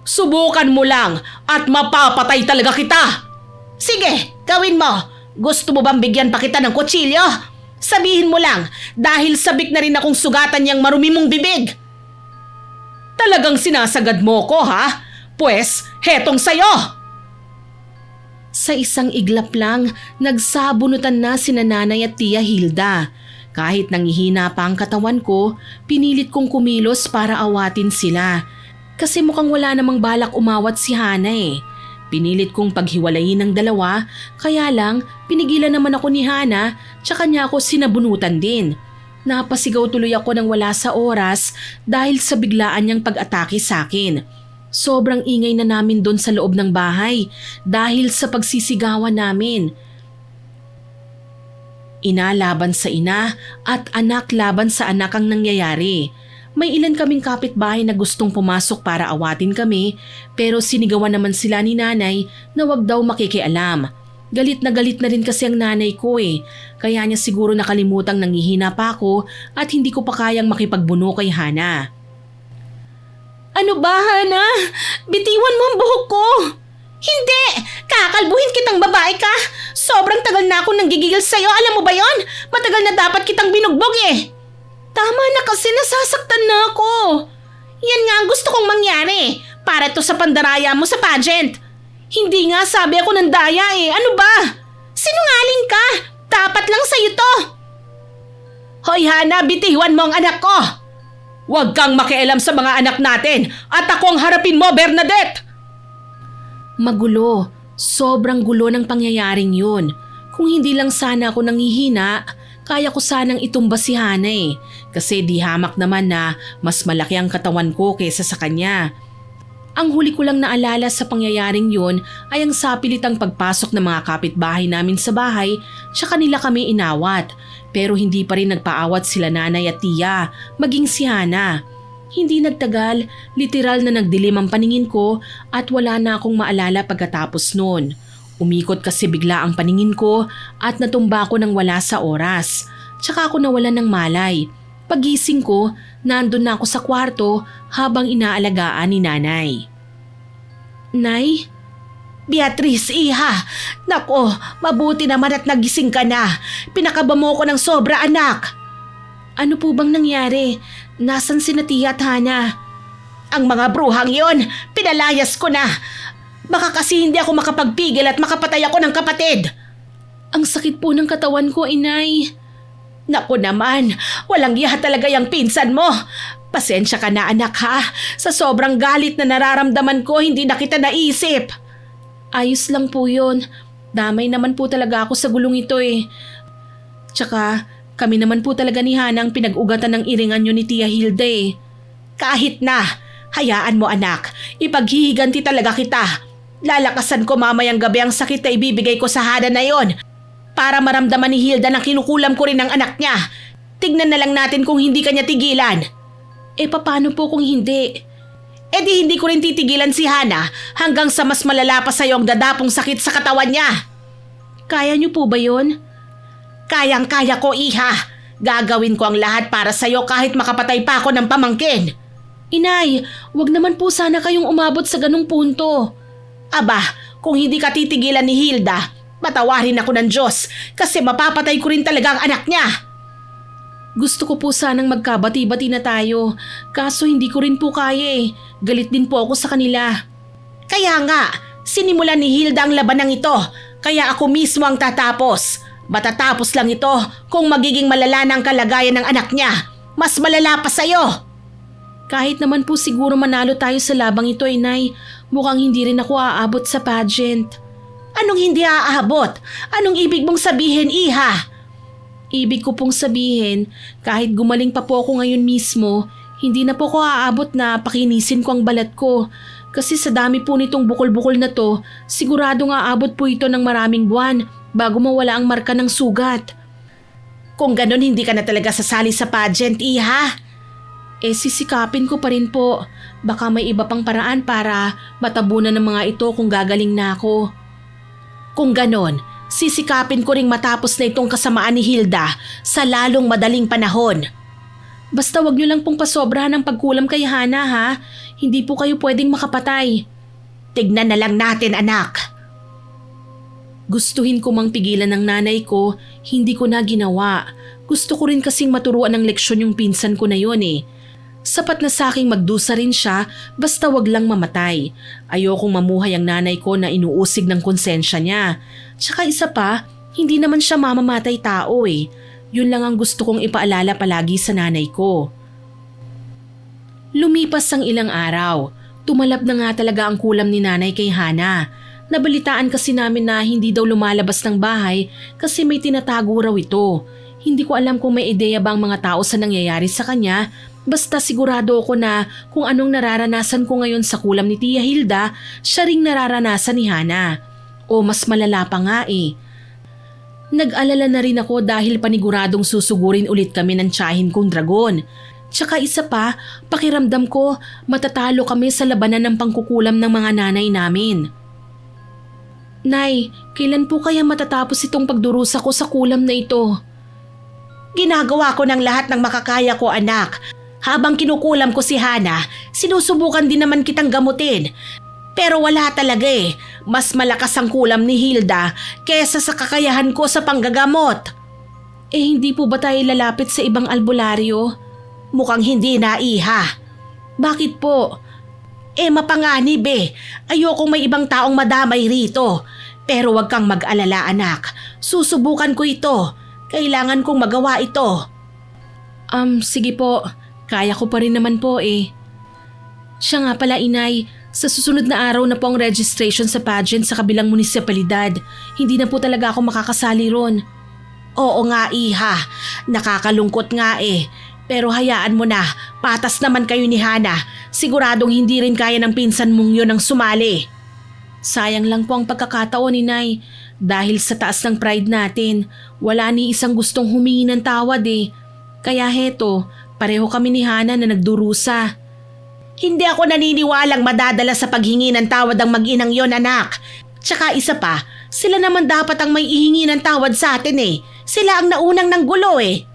Subukan mo lang at mapapatay talaga kita. Sige, gawin mo. Gusto mo bang bigyan pa kita ng kutsilyo? Sabihin mo lang dahil sabik na rin akong sugatan niyang marumi mong bibig. Talagang sinasagad mo ko ha? Pwes, hetong sayo. Sa isang iglap lang, nagsabunutan na sina nanay at tiya Hilda. Kahit nangihina pa ang katawan ko, pinilit kong kumilos para awatin sila. Kasi mukhang wala namang balak umawat si Hana eh. Pinilit kong paghiwalayin ng dalawa, kaya lang pinigilan naman ako ni Hana tsaka niya ako sinabunutan din. Napasigaw tuloy ako nang wala sa oras dahil sa biglaan niyang pag-atake sa akin. Sobrang ingay na namin doon sa loob ng bahay dahil sa pagsisigawan namin. Ina laban sa ina at anak laban sa anak ang nangyayari. May ilan kaming kapitbahay na gustong pumasok para awatin kami pero sinigawan naman sila ni nanay na wag daw makikialam. Galit na rin kasi ang nanay ko eh, kaya niya siguro nakalimutang nangihina pa ako at hindi ko pa kayang makipagbuno kay Hana. Ano ba, Hana? Bitiwan mo ang buhok ko! Hindi! Kakalbuhin kitang babae ka! Sobrang tagal na akong nanggigigil sa'yo, alam mo ba yon? Matagal na dapat kitang binugbog eh! Tama na kasi nasasaktan na ako! Yan nga ang gusto kong mangyari, para to sa pandaraya mo sa pageant! Hindi nga sabi ako ng daya eh, ano ba? Sinungaling ka! Dapat lang sa'yo to! Hoy Hana, bitiwan mo ang anak ko! Huwag kang makialam sa mga anak natin at ako ang harapin mo, Bernadette! Magulo, sobrang gulo ng pangyayaring yun. Kung hindi lang sana ako nangihina, kaya ko sanang itumba si Hana eh. Kasi di hamak naman na mas malaki ang katawan ko kaysa sa kanya. Ang huli ko lang naalala sa pangyayaring yun ay ang sapilitang pagpasok ng mga kapitbahay namin sa bahay tsaka nila kami inawat. Pero hindi pa rin nagpaawat sila nanay at tiya, maging si Hana. Hindi nagtagal, literal na nagdilim ang paningin ko at wala na akong maalala pagkatapos noon. Umikot kasi bigla ang paningin ko at natumba ako nang wala sa oras. Tsaka ako nawalan ng malay. Pagising ko, nandun na ako sa kwarto habang inaalagaan ni nanay. Nay? Beatrice, iha! Nako, mabuti naman at nagising ka na. Pinakaba mo ko ng sobra, anak. Ano po bang nangyari? Nasaan sina tiya at Hana? Ang mga bruhang yon, pinalayas ko na. Baka kasi hindi ako makapagpigil at makapatay ako ng kapatid. Ang sakit po ng katawan ko, inay. Naku naman, walang iya talaga yung pinsan mo. Pasensya ka na anak ha. Sa sobrang galit na nararamdaman ko, hindi na kita naisip. Ayos lang po yun. Damay naman po talaga ako sa gulong ito eh. Tsaka kami naman po talaga ni Hana ang pinag-ugatan ng iringan nyo ni Tia Hilda eh. Kahit na, Hayaan mo anak, ipaghihiganti talaga kita. Lalakasan ko mamayang gabi ang sakit na ibibigay ko sa Hana na yon para maramdaman ni Hilda na kinukulam ko rin ang anak niya. Tignan na lang natin kung hindi kanya tigilan. Paano po kung hindi? Di hindi ko rin titigilan si Hana hanggang sa mas malala pa sa'yo ang dadapong sakit sa katawan niya. Kaya niyo po ba yun? Kayang-kaya ko, iha. Gagawin ko ang lahat para sa'yo kahit makapatay pa ako ng pamangkin. Inay, wag naman po sana kayong umabot sa ganung punto. Aba, kung hindi ka titigilan ni Hilda, patawarin ako ng Diyos kasi mapapatay ko rin talaga ang anak niya. Gusto ko po sanang magkabati-bati na tayo, kaso hindi ko rin po kaya eh. Galit din po ako sa kanila. Kaya nga, sinimulan ni Hilda ang labanang ito, kaya ako mismo ang tatapos. Matatapos lang ito kung magiging malala na ang kalagayan ng anak niya. Mas malala pa sa'yo. Kahit naman po siguro manalo tayo sa labang ito, Inay, mukhang hindi rin ako aabot sa pageant. Anong hindi aabot? Anong ibig mong sabihin, iha? Ibig ko pong sabihin, kahit gumaling pa po ako ngayon mismo, hindi na po ko aabot na pakinisin ko ang balat ko. Kasi sa dami po nitong bukol-bukol na to, siguradong aabot po ito ng maraming buwan bago mawala ang marka ng sugat. Kung ganon, hindi ka na talaga sasali sa pageant, iha. Sisikapin ko pa rin po. Baka may iba pang paraan para matabunan ng mga ito kung gagaling na ako. Kung ganon, sisikapin ko ring matapos na itong kasamaan ni Hilda sa lalong madaling panahon. Basta wag niyo lang pong pasobrahan ng pagkulam kay Hana, ha? Hindi po kayo pwedeng makapatay. Tignan na lang natin, anak. Gustuhin ko mang pigilan ng nanay ko, hindi ko na ginawa. Gusto ko rin kasing maturuan ng leksyon yung pinsan ko na yon eh. Sapat na sa aking magdusa rin siya basta wag lang mamatay. Ayokong mamuhay ang nanay ko na inuusig ng konsensya niya. Tsaka isa pa, hindi naman siya mamamatay tao eh. Yun lang ang gusto kong ipaalala palagi sa nanay ko. Lumipas ang ilang araw. Tumalab na nga talaga ang kulam ni nanay kay Hana. Nabalitaan kasi namin na hindi daw lumalabas ng bahay kasi may tinatago raw ito. Hindi ko alam kung may ideya ba ang mga tao sa nangyayari sa kanya. Basta sigurado ako na kung anong nararanasan ko ngayon sa kulam ni Tia Hilda, siya ring nararanasan ni Hana. O mas malala pa nga eh. Nag-alala na rin ako dahil paniguradong susugurin ulit kami ng tiyahin kong dragon. Tsaka isa pa, pakiramdam ko matatalo kami sa labanan ng pangkukulam ng mga nanay namin. Nay, kailan po kaya matatapos itong pagdurusa ko sa kulam na ito? Ginagawa ko ng lahat ng makakaya ko, anak. Habang kinukulam ko si Hana, sinusubukan din naman kitang gamutin. Pero wala talaga eh. Mas malakas ang kulam ni Hilda kesa sa kakayahan ko sa panggagamot. Hindi po ba tayo lalapit sa ibang albularyo? Mukhang hindi na, iha. Bakit po? Mapanganib eh. Ayokong may ibang taong madamay rito. Pero wag kang mag-alala, anak. Susubukan ko ito. Kailangan kong magawa ito. Sige po. Kaya ko pa rin naman po eh. Siya nga pala, Inay. Sa susunod na araw na po ang registration sa pageant sa kabilang munisipalidad. Hindi na po talaga ako makakasali ron. Oo nga, iha. Nakakalungkot nga eh. Pero hayaan mo na. Patas naman kayo ni Hana. Siguradong hindi rin kaya ng pinsan mong yun ang sumali. Sayang lang po ang pagkakataon, Inay. Dahil sa taas ng pride natin, wala ni isang gustong humingi ng tawad eh. Kaya heto, pareho kami ni Hana na nagdurusa. Hindi ako naniniwalang madadala sa paghingi ng tawad ang mag-inang yon, anak. Tsaka isa pa, sila naman dapat ang may ihingi ng tawad sa atin eh. Sila ang naunang nanggulo eh.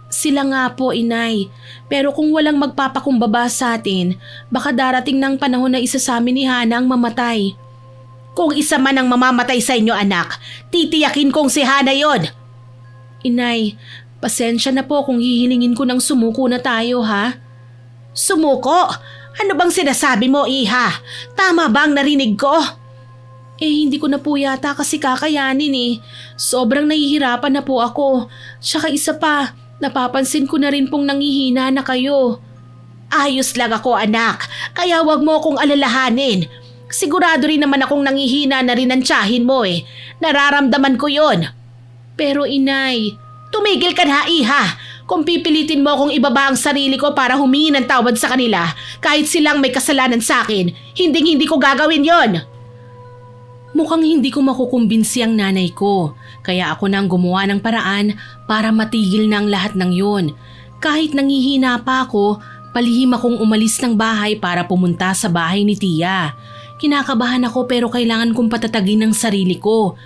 Sila nga po, Inay. Pero kung walang magpapakumbaba sa atin, baka darating ng panahon na isa sa amin ni Hana ang mamatay. Kung isa man ang mamamatay sa inyo, anak, titiyakin kong si Hana yon. Inay, pasensya na po kung hihilingin ko ng sumuko na tayo, ha? Sumuko? Ano bang sinasabi mo, iha? Tama ba ang narinig ko? Hindi ko na po yata kasi kakayanin eh. Sobrang nahihirapan na po ako. Tsaka isa pa, napapansin ko na rin pong nangihina na kayo. Ayos lang ako, anak. Kaya wag mo akong alalahanin. Sigurado rin naman akong nangihina na rin ang tiyahin mo eh. Nararamdaman ko yon. Pero inay, tumigil ka na, iha. Kung pipilitin mo akong ibaba ang sarili ko para humingi ng tawad sa kanila, kahit silang may kasalanan sa akin, hindi ko gagawin yon. Mukhang hindi ko makukumbinsi ang nanay ko, kaya ako nang gumawa ng paraan para matigil na ang lahat ng yun. Kahit nangihina pa ako, palihim akong umalis ng bahay para pumunta sa bahay ni Tia. Kinakabahan ako pero kailangan kong patatagin ang sarili ko.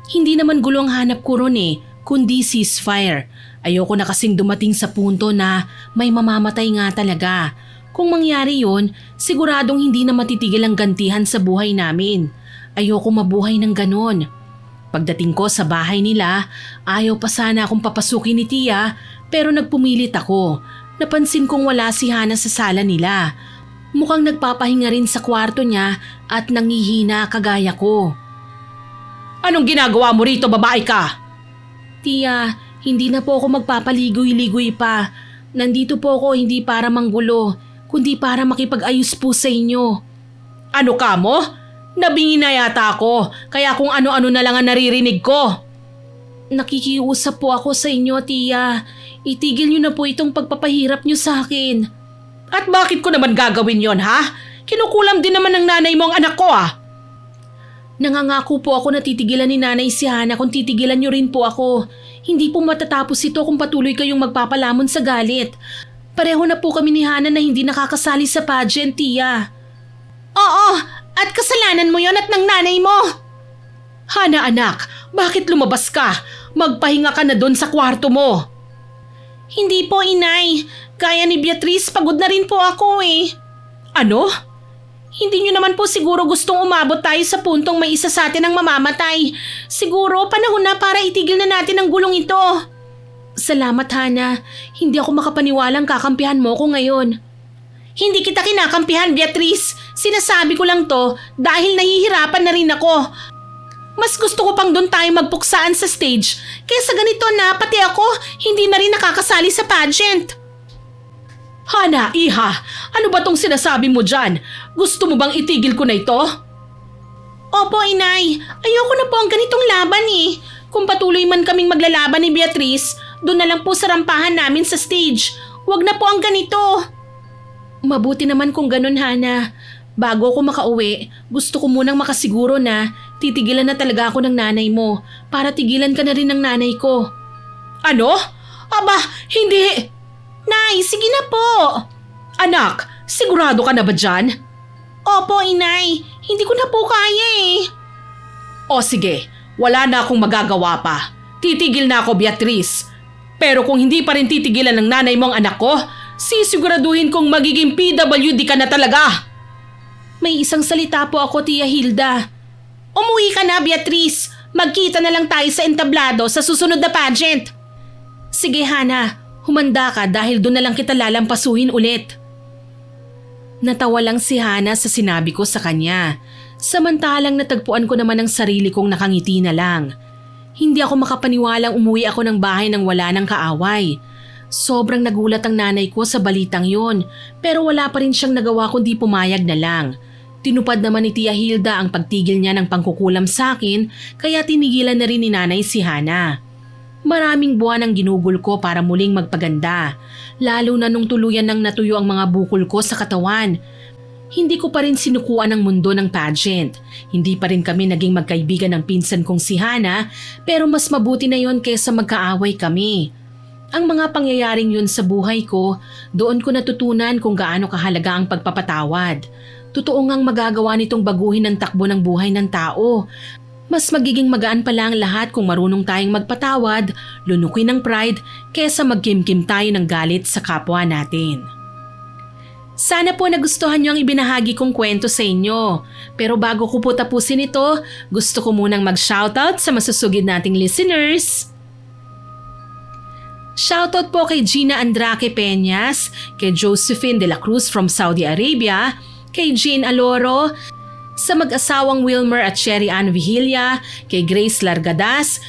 Hindi naman gulo ang hanap ko ron kundi ceasefire. Ayoko na kasing dumating sa punto na may mamamatay nga talaga. Kung mangyari yon, siguradong hindi na matitigil ang gantihan sa buhay namin. Ayoko mabuhay ng ganon. Pagdating ko sa bahay nila, ayaw pa sana akong papasukin ni Tia pero nagpumilit ako. Napansin kong wala si Hana sa sala nila. Mukhang nagpapahinga rin sa kwarto niya at nangihina kagaya ko. Anong ginagawa mo rito, babae ka? Tia, hindi na po ako magpapaligoy-ligoy pa. Nandito po ako hindi para manggulo, kundi para makipag-ayos po sa inyo. Ano ka mo? Nabingi na yata ako, kaya kung ano-ano na lang ang naririnig ko. Nakikiusap po ako sa inyo, Tia. Itigil niyo na po itong pagpapahirap niyo sa akin. At bakit ko naman gagawin yon, ha? Kinukulam din naman ng nanay mo ang anak ko, Nangangako po ako na titigilan ni nanay si Hana kung titigilan niyo rin po ako. Hindi po matatapos ito kung patuloy kayong magpapalamon sa galit. Pareho na po kami ni Hana na hindi nakakasali sa pageant, Tia. Oo, at kasalanan mo yon at ng nanay mo. Hana anak, bakit lumabas ka? Magpahinga ka na doon sa kwarto mo. Hindi po, inay. Gaya ni Beatrice, pagod na rin po ako Ano? Hindi nyo naman po siguro gustong umabot tayo sa puntong may isa sa atin ang mamamatay. Siguro panahon na para itigil na natin ang gulong ito. Salamat, Hana. Hindi ako makapaniwalang kakampihan mo ko ngayon. Hindi kita kinakampihan, Beatrice. Sinasabi ko lang to dahil nahihirapan na rin ako. Mas gusto ko pang doon tayo magpuksaan sa stage kaysa ganito na pati ako hindi na rin nakakasali sa pageant. Hana, iha, ano ba tong sinasabi mo dyan? Gusto mo bang itigil ko na ito? Opo, inay. Ayoko na po ang ganitong laban Kung patuloy man kaming maglalaban ni Beatrice, doon na lang po sa rampahan namin sa stage. Huwag na po ang ganito. Mabuti naman kung ganun, Hana. Bago ako makauwi, gusto ko munang makasiguro na titigilan na talaga ako ng nanay mo para tigilan ka na rin ng nanay ko. Ano? Aba, hindi! Nay, sige na po. Anak, sigurado ka na ba dyan? Opo, inay. Hindi ko na po kaya O sige, wala na akong magagawa pa. Titigil na ako, Beatrice. Pero kung hindi pa rin titigilan ng nanay mo ang anak ko, sisiguraduhin kong magiging PWD ka na talaga. May isang salita po ako, Tia Hilda. Umuwi ka na, Beatrice. Magkita na lang tayo sa entablado sa susunod na pageant. Sige, Hana. Humanda ka dahil doon na lang kita lalampasuhin ulit. Natawa lang si Hana sa sinabi ko sa kanya. Samantalang natagpuan ko naman ang sarili kong nakangiti na lang. Hindi ako makapaniwalang umuwi ako ng bahay nang wala ng kaaway. Sobrang nagulat ang nanay ko sa balitang yon, pero wala pa rin siyang nagawa kundi pumayag na lang. Tinupad naman ni Tia Hilda ang pagtigil niya ng pangkukulam sa akin kaya tinigilan na rin ni nanay si Hana. Maraming buwan ang ginugol ko para muling magpaganda, lalo na nung tuluyan nang natuyo ang mga bukol ko sa katawan. Hindi ko pa rin sinukuan ang mundo ng pageant. Hindi pa rin kami naging magkaibigan ng pinsan kong si Hana, pero mas mabuti na yon kaysa magkaaway kami. Ang mga pangyayaring yun sa buhay ko, doon ko natutunan kung gaano kahalaga ang pagpapatawad. Totoo ngang magagawa nitong baguhin ang takbo ng buhay ng tao. Mas magiging magaan pala ang lahat kung marunong tayong magpatawad, lunukin ng pride, kesa magkimkim tayo ng galit sa kapwa natin. Sana po nagustuhan niyo ang ibinahagi kong kwento sa inyo. Pero bago ko po tapusin ito, gusto ko munang mag-shoutout sa masusugid nating listeners. Shoutout po kay Gina Andraque Peñas, kay Josephine de la Cruz from Saudi Arabia, kay Jean Aloro, sa mag-asawang Wilmer at Sherry Ann Vigilla, kay Grace Largadas,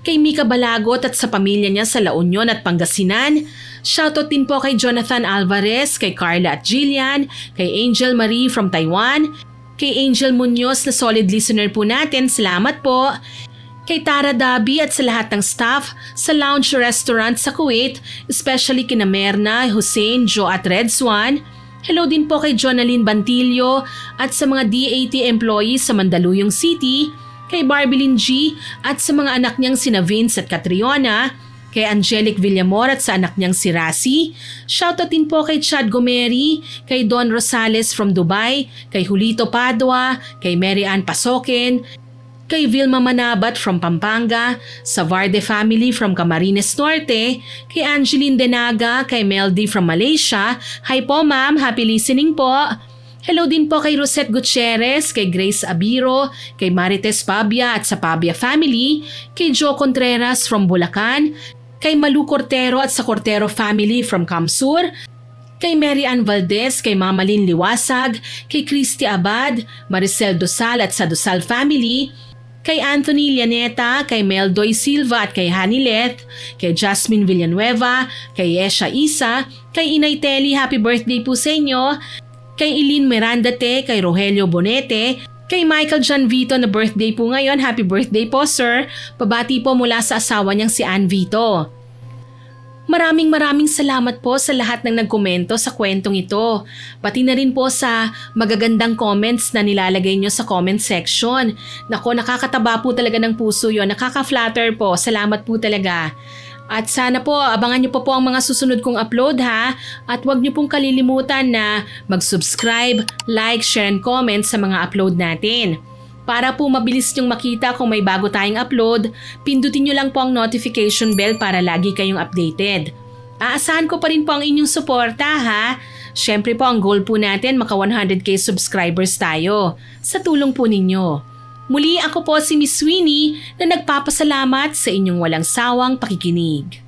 kay Mika Balagot at sa pamilya niya sa La Union at Pangasinan. Shoutout din po kay Jonathan Alvarez, kay Carla at Jillian, kay Angel Marie from Taiwan, kay Angel Munoz na solid listener po natin, salamat po. kay Tara Dabi at sa lahat ng staff sa lounge restaurant sa Kuwait, especially kina Merna, Hussein, Joe at Red Swan. Hello din po kay Jonalyn Bantillo at sa mga DAT employees sa Mandaluyong City, kay Barbilyn G at sa mga anak niyang sina Vince at Catriona, kay Angelic Villamor at sa anak niyang si Rasi. Shoutout din po kay Chad Gomeri, kay Don Rosales from Dubai, kay Julito Padua, kay Mary Ann Pasoken, kay Vilma Manabat from Pampanga, sa Varde family from Camarines Norte, kay Angeline Denaga, kay Meldy from Malaysia. Hi po ma'am, happy listening po. Hello din po kay Rosette Gutierrez, kay Grace Abiro, kay Marites Pabia at sa Pabia family, kay Joe Contreras from Bulacan, kay Malu Cortero at sa Cortero family from Kamsur, kay Mary Ann Valdez, kay Mama Lynn Liwasag, kay Christy Abad, Maricel Dosal at sa Dosal family, kay Anthony Llaneta, kay Meldoy Silva at kay Hanileth, kay Jasmine Villanueva, kay Esha Isa, kay Inay Telly, happy birthday po sa inyo, kay Eileen Mirandate, kay Rogelio Bonete, kay Michael John Vito na birthday po ngayon, happy birthday po sir. Pabati po mula sa asawa niyang si Ann Vito. Maraming salamat po sa lahat ng nagkomento sa kwentong ito. Pati na rin po sa magagandang comments na nilalagay nyo sa comment section. Nako, nakakataba po talaga ng puso yon, nakaka-flatter po. Salamat po talaga. At sana po abangan nyo po ang mga susunod kong upload ha. At huwag nyo pong kalilimutan na mag-subscribe, like, share and comment sa mga upload natin. Para po mabilis nyong makita kung may bago tayong upload, pindutin nyo lang po ang notification bell para lagi kayong updated. Aasahan ko pa rin po ang inyong suporta ha. Syempre po ang goal po natin maka 100k subscribers tayo. Sa tulong po ninyo. Muli ako po si Miss Winnie na nagpapasalamat sa inyong walang sawang pakikinig.